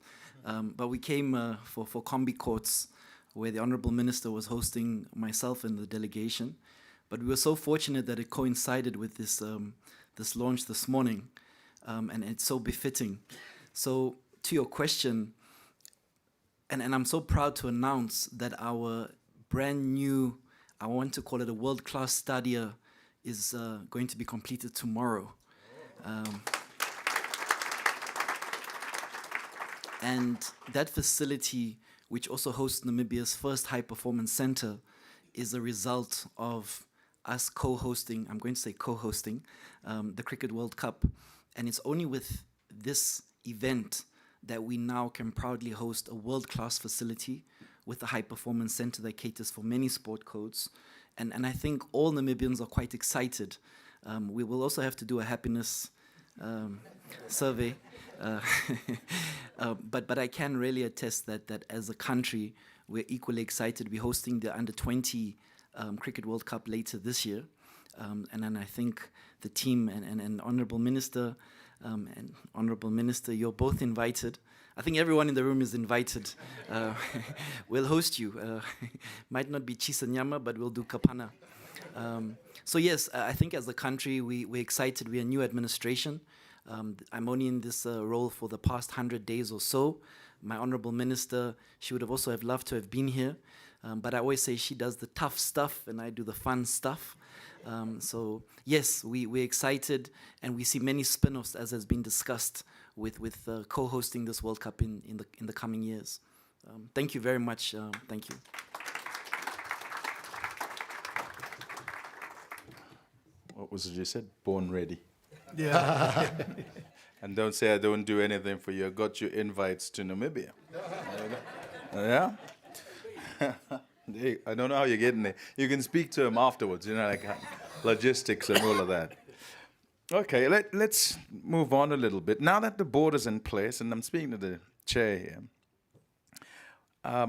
but we came for Combi Courts, where the Honourable Minister was hosting myself and the delegation. But we were so fortunate that it coincided with this this launch this morning, and it's so befitting. So to your question, and I'm so proud to announce that our brand new, I want to call it a world-class stadia, is going to be completed tomorrow. And that facility, which also hosts Namibia's first high-performance center, is a result of us co-hosting, I'm going to say co-hosting, the Cricket World Cup. And it's only with this event that we now can proudly host a world-class facility with a high-performance center that caters for many sport codes. And I think all Namibians are quite excited. We will also have to do a happiness survey. But I can really attest that as a country, we're equally excited. We're hosting the Under-20 Cricket World Cup later this year. And then I think the team and Honourable Minister, you're both invited. I think everyone in the room is invited. We'll host you. Might not be Chisanyama, but we'll do Kapana. So yes, I think as a country, we're excited. We're a new administration. I'm only in this role for the past 100 days or so. My Honourable Minister, she would have also have loved to have been here. But I always say she does the tough stuff and I do the fun stuff. So yes, we're excited, and we see many spin-offs, as has been discussed, with co-hosting this World Cup in the coming years. Thank you very much. Thank you. What was it you said? Born ready. Yeah. And don't say I don't do anything for you. I got you invites to Namibia. Yeah? I don't know how you're getting there. You can speak to him afterwards, you know, like logistics and all of that. Okay, let's move on a little bit. Now that the board is in place, and I'm speaking to the chair here,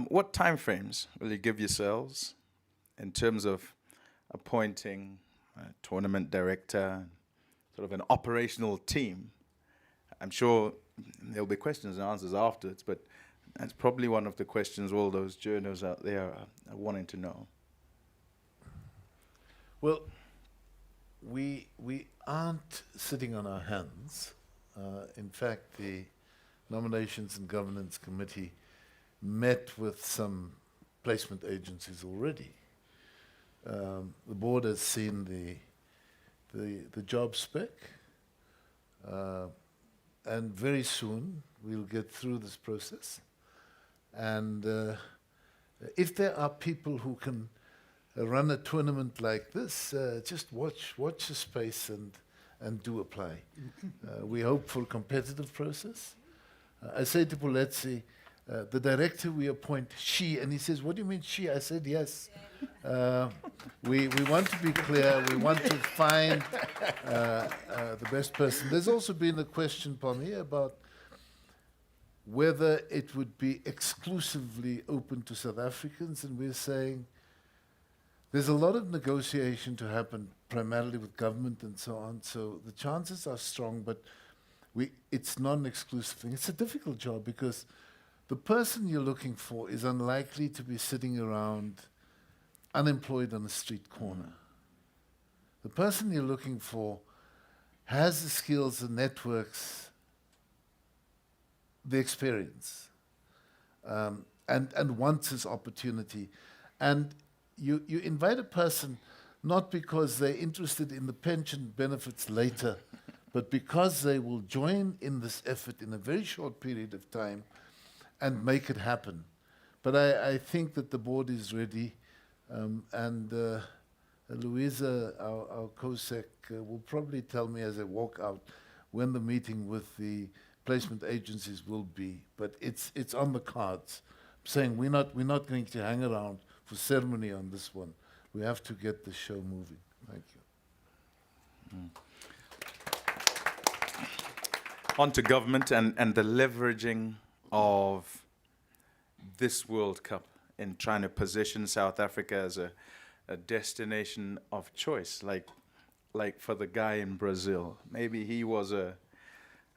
what timeframes will you give yourselves in terms of appointing a tournament director, sort of an operational team? I'm sure there'll be questions and answers afterwards, but that's probably one of the questions all those journalists out there are wanting to know. Well, we aren't sitting on our hands. In fact, the Nominations and Governance Committee met with some placement agencies already. The board has seen the job spec, and very soon we'll get through this process. And if there are people who can run a tournament like this, just watch the space and do apply. We hope for a competitive process. I say to Puletsi, the director we appoint, she, and he says, what do you mean she? I said, yes. We want to be clear. We want to find the best person. There's also been a question, Pommy, about whether it would be exclusively open to South Africans, and we're saying there's a lot of negotiation to happen, primarily with government and so on. So the chances are strong, but it's not an exclusive thing. It's a difficult job because the person you're looking for is unlikely to be sitting around unemployed on a street corner. The person you're looking for has the skills, the networks, the experience, and wants his opportunity. And you invite a person not because they're interested in the pension benefits later, but because they will join in this effort in a very short period of time and make it happen. But I think that the board is ready, and Louisa, our COSEC, will probably tell me as I walk out when the meeting with the placement agencies will be. But it's on the cards. I'm saying we're not going to hang around for ceremony on this one. We have to get the show moving. Thank you. On to government and the leveraging of this World Cup in trying to position South Africa as a destination of choice, like for the guy in Brazil. Maybe he was a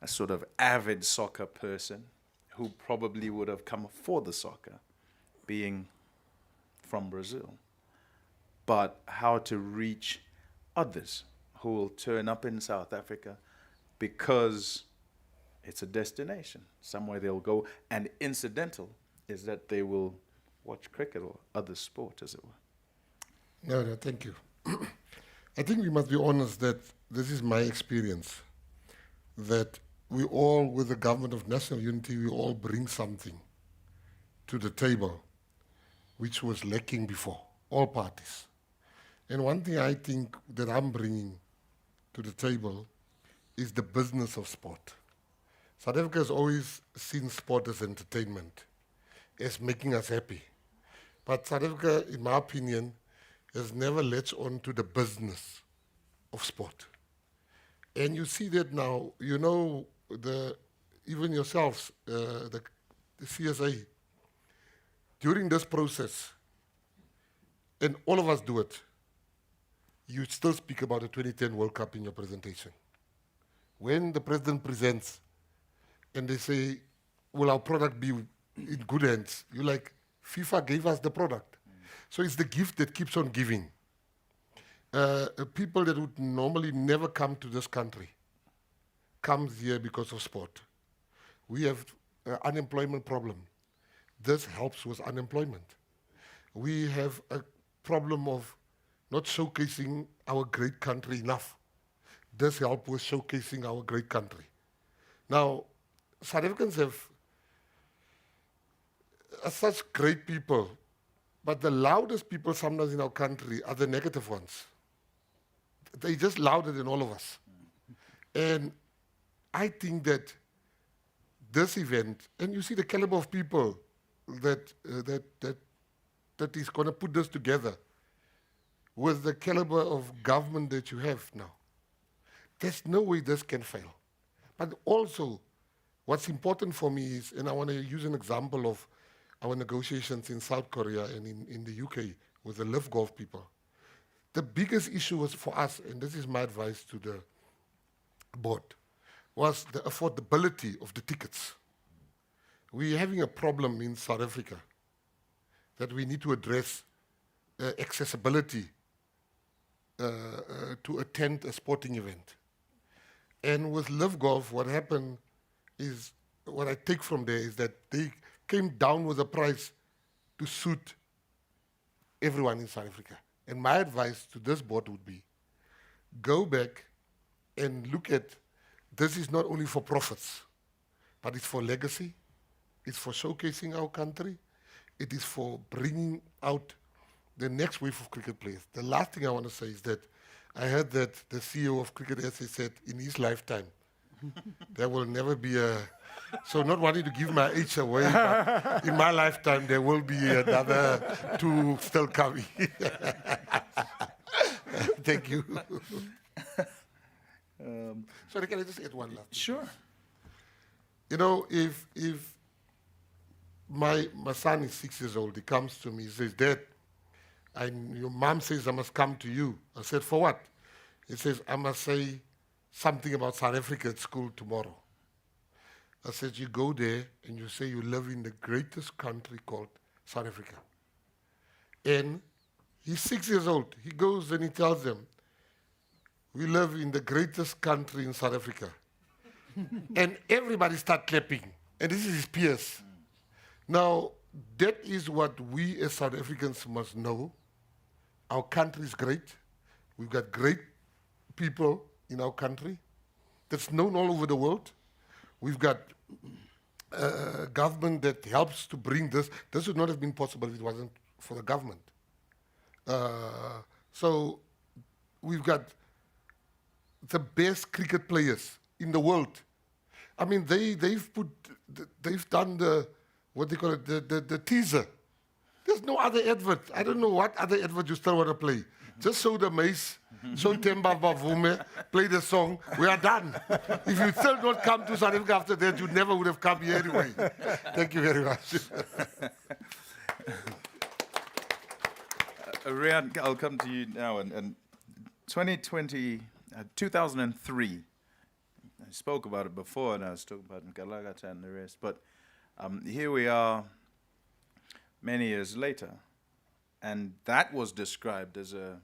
sort of avid soccer person who probably would have come for the soccer, being from Brazil. But how to reach others who will turn up in South Africa because it's a destination, somewhere they'll go, and incidental is that they will watch cricket or other sport, as it were. No, thank you. I think we must be honest that this is my experience, that we all, with the government of national unity, we all bring something to the table which was lacking before, all parties. And one thing I think that I'm bringing to the table is the business of sport. South Africa has always seen sport as entertainment, as making us happy. But South Africa, in my opinion, has never latched on to the business of sport. And you see that now, you know, even yourselves, the CSA, during this process, and all of us do it, you still speak about the 2010 World Cup in your presentation. When the president presents and they say, will our product be in good hands? You're like, FIFA gave us the product. So it's the gift that keeps on giving. People that would normally never come to this country comes here because of sport. We have unemployment problem. This helps with unemployment. We have a problem of not showcasing our great country enough. This helps with showcasing our great country. Now, South Africans are such great people, but the loudest people sometimes in our country are the negative ones. They're just louder than all of us. And I think that this event, and you see the caliber of people that is going to put this together with the caliber of government that you have now. There's no way this can fail. But also, what's important for me is, and I want to use an example of our negotiations in South Korea and in the UK with the Live Golf people. The biggest issue was for us, and this is my advice to the board, was the affordability of the tickets. We're having a problem in South Africa that we need to address accessibility to attend a sporting event. And with Live Golf, what happened is, what I take from there is that they came down with a price to suit everyone in South Africa. And my advice to this board would be, go back and look at, this is not only for profits, but it's for legacy, it's for showcasing our country, it is for bringing out the next wave of cricket players. The last thing I want to say is that I heard that the CEO of Cricket SA said in his lifetime, there will never be a, so not wanting to give my age away, but in my lifetime there will be another two still coming. Thank you. Sorry, can I just add one last thing? Sure. You know, if my son is 6 years old, he comes to me, he says, Dad, and your mom says, I must come to you. I said, for what? He says, I must say something about South Africa at school tomorrow. I said, you go there and you say you live in the greatest country called South Africa. And he's 6 years old. He goes and he tells them, we live in the greatest country in South Africa. And everybody start clapping. And this is his peers. Now, that is what we as South Africans must know. Our country is great. We've got great people in our country that's known all over the world. We've got a government that helps to bring this. This would not have been possible if it wasn't for the government. So we've got the best cricket players in the world. I mean, they've done the, what they call it, the teaser. There's no other advert. I don't know what other advert you still want to play. Just show the mace, show Temba Bavume, play the song, we are done. If you still don't come to South Africa after that, you never would have come here anyway. Thank you very much. Rian, I'll come to you now. And 2003, I spoke about it before, and I was talking about Nkalagata and the rest, but here we are many years later, and that was described as a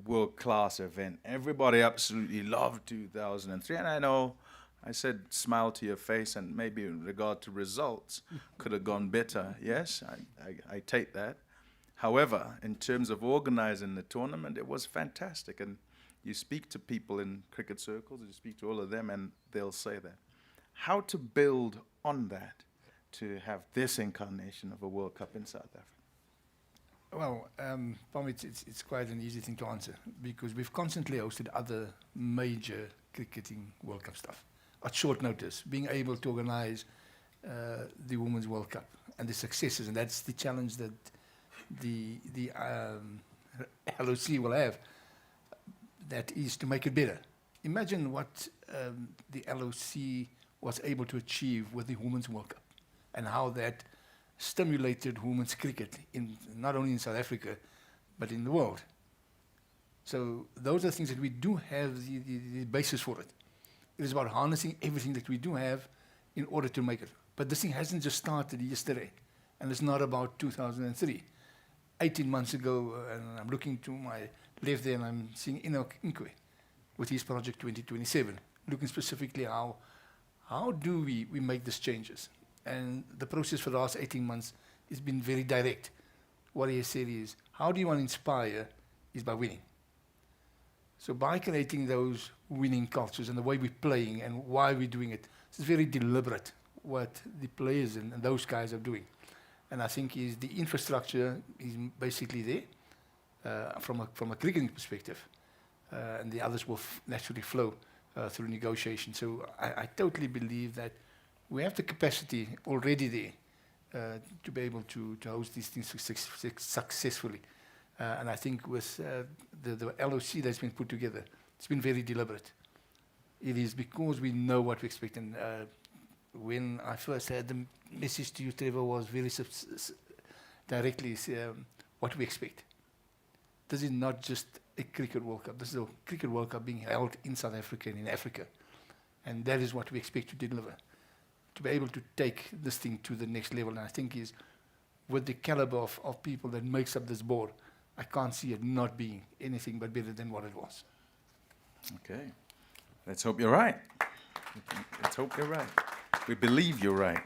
world-class event. Everybody absolutely loved 2003, and I know I said smile to your face, and maybe in regard to results, could have gone better. Yes, I take that. However, in terms of organizing the tournament, it was fantastic, and you speak to people in cricket circles, you speak to all of them, and they'll say that. How to build on that to have this incarnation of a World Cup in South Africa? Well, for me, it's quite an easy thing to answer because we've constantly hosted other major cricketing World Cup stuff at short notice, being able to organize the Women's World Cup and the successes, and that's the challenge that the LOC will have. That is to make it better. Imagine what the LOC was able to achieve with the Women's World Cup and how that stimulated women's cricket, in not only in South Africa, but in the world. So those are things that we do have the basis for it. It is about harnessing everything that we do have in order to make it. But this thing hasn't just started yesterday, and it's not about 2003. 18 months ago, and I'm looking to my left there, and I'm seeing Enoch Nkwe with his project 2027, looking specifically how do we make these changes. And the process for the last 18 months has been very direct. What he has said is, how do you want to inspire is by winning. So by creating those winning cultures and the way we're playing and why we're doing it, it's very deliberate what the players and those guys are doing. And I think is the infrastructure is basically there from a cricketing perspective, and the others will naturally flow through negotiation. So I totally believe that we have the capacity already there to be able to host these things successfully. And I think with the LOC that's been put together, it's been very deliberate. It is because we know what we expect. And when I first had the message to you, Trevor, was very directly what we expect. This is not just a cricket World Cup. This is a cricket World Cup being held in South Africa and in Africa. And that is what we expect to deliver, to be able to take this thing to the next level. And I think is with the caliber of people that makes up this board, I can't see it not being anything but better than what it was. Okay. Let's hope you're right. Let's hope you're right. We believe you're right.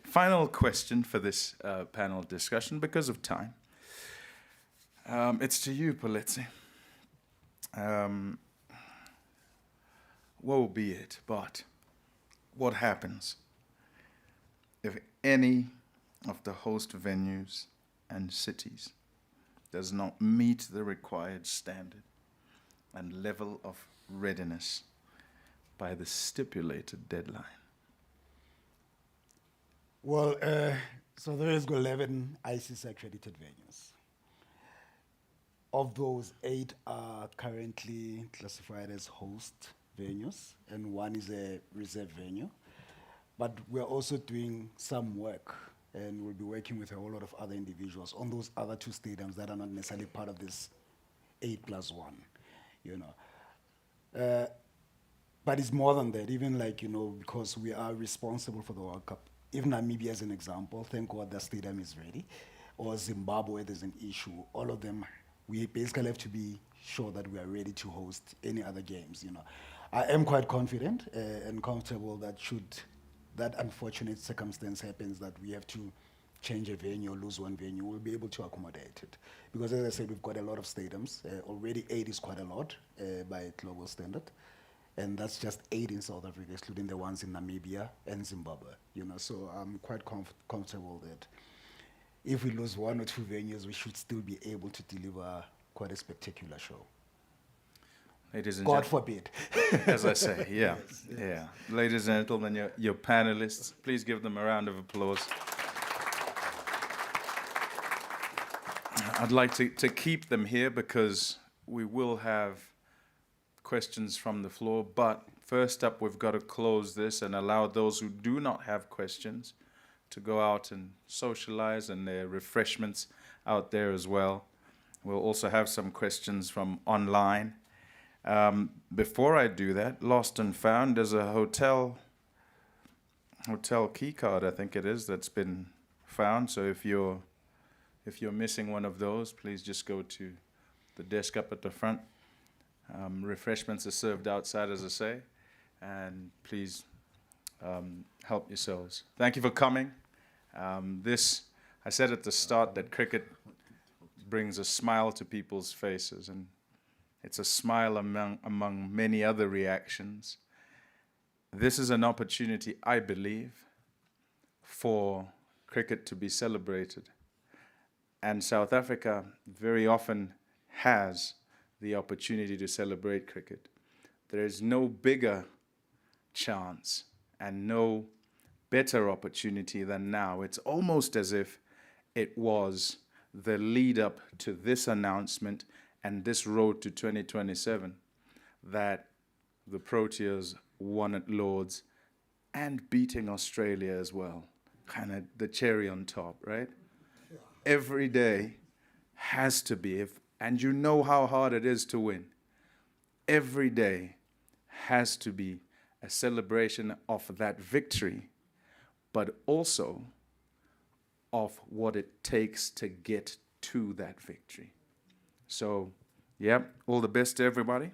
Final question for this panel discussion because of time. It's to you, Politsi. Woe be it, but what happens if any of the host venues and cities does not meet the required standard and level of readiness by the stipulated deadline? Well, so there is 11 ICC accredited venues. Of those, 8 are currently classified as host venues, and 1 is a reserve venue. But we're also doing some work and we'll be working with a whole lot of other individuals on those other two stadiums that are not necessarily part of this 8+1, you know. But it's more than that, even like, you know, because we are responsible for the World Cup. Even Namibia as an example, thank God the stadium is ready. Or Zimbabwe, there's an issue. All of them, we basically have to be sure that we are ready to host any other games, you know. I am quite confident and comfortable that should that unfortunate circumstance happens that we have to change a venue or lose one venue, we'll be able to accommodate it. Because as I said, we've got a lot of stadiums. Already 8 is quite a lot by global standard. And that's just 8 in South Africa, excluding the ones in Namibia and Zimbabwe. You know, so I'm quite comfortable that if we lose 1 or 2 venues, we should still be able to deliver quite a spectacular show. Ladies and God gentlemen, forbid. as I say, yeah, yeah. Ladies and gentlemen, your panelists, please give them a round of applause. I'd like to keep them here because we will have questions from the floor, but first up we've got to close this and allow those who do not have questions to go out and socialize, and there are refreshments out there as well. We'll also have some questions from online. Before I do that, lost and found, there's a hotel key card, I think it is, that's been found. So if you're missing one of those, please just go to the desk up at the front. Refreshments are served outside, as I say, and please help yourselves. Thank you for coming. I said at the start that cricket brings a smile to people's faces, and it's a smile among many other reactions. This is an opportunity, I believe, for cricket to be celebrated. And South Africa very often has the opportunity to celebrate cricket. There is no bigger chance and no better opportunity than now. It's almost as if it was the lead up to this announcement and this road to 2027 that the Proteas won at Lord's and beating Australia as well. Kind of the cherry on top, right? Yeah. Every day has to be, and you know how hard it is to win. Every day has to be a celebration of that victory, but also of what it takes to get to that victory. So, yeah, all the best to everybody,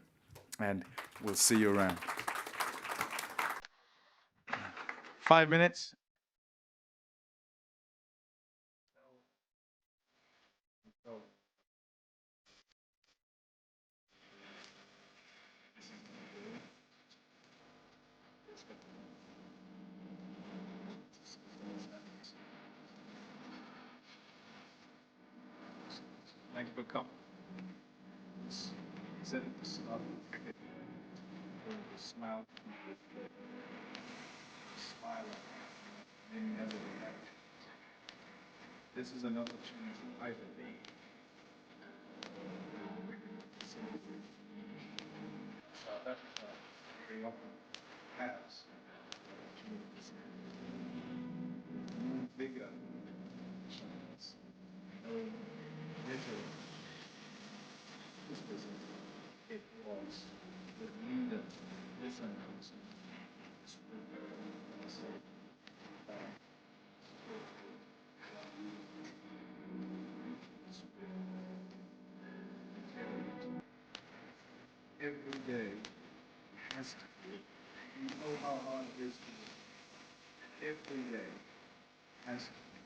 and we'll see you around. 5 minutes. Thank you for coming. Said at the start, smile, many other reactions. This is an opportunity, I believe, South Africa very often has opportunities. No bigger chance, no better. It was the leader, this announcement. Every day has to be. You know how hard it is to win. Every day has to be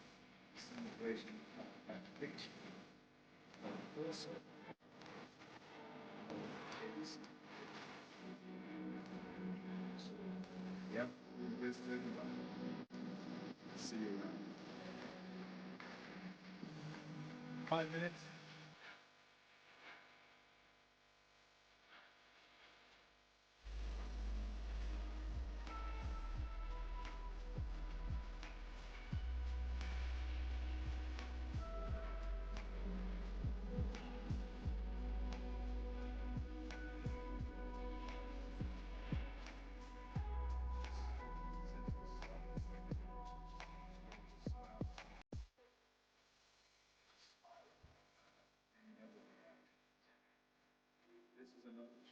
a celebration of that victory. But also, yep, with everybody. See you around. 5 minutes. this is enough.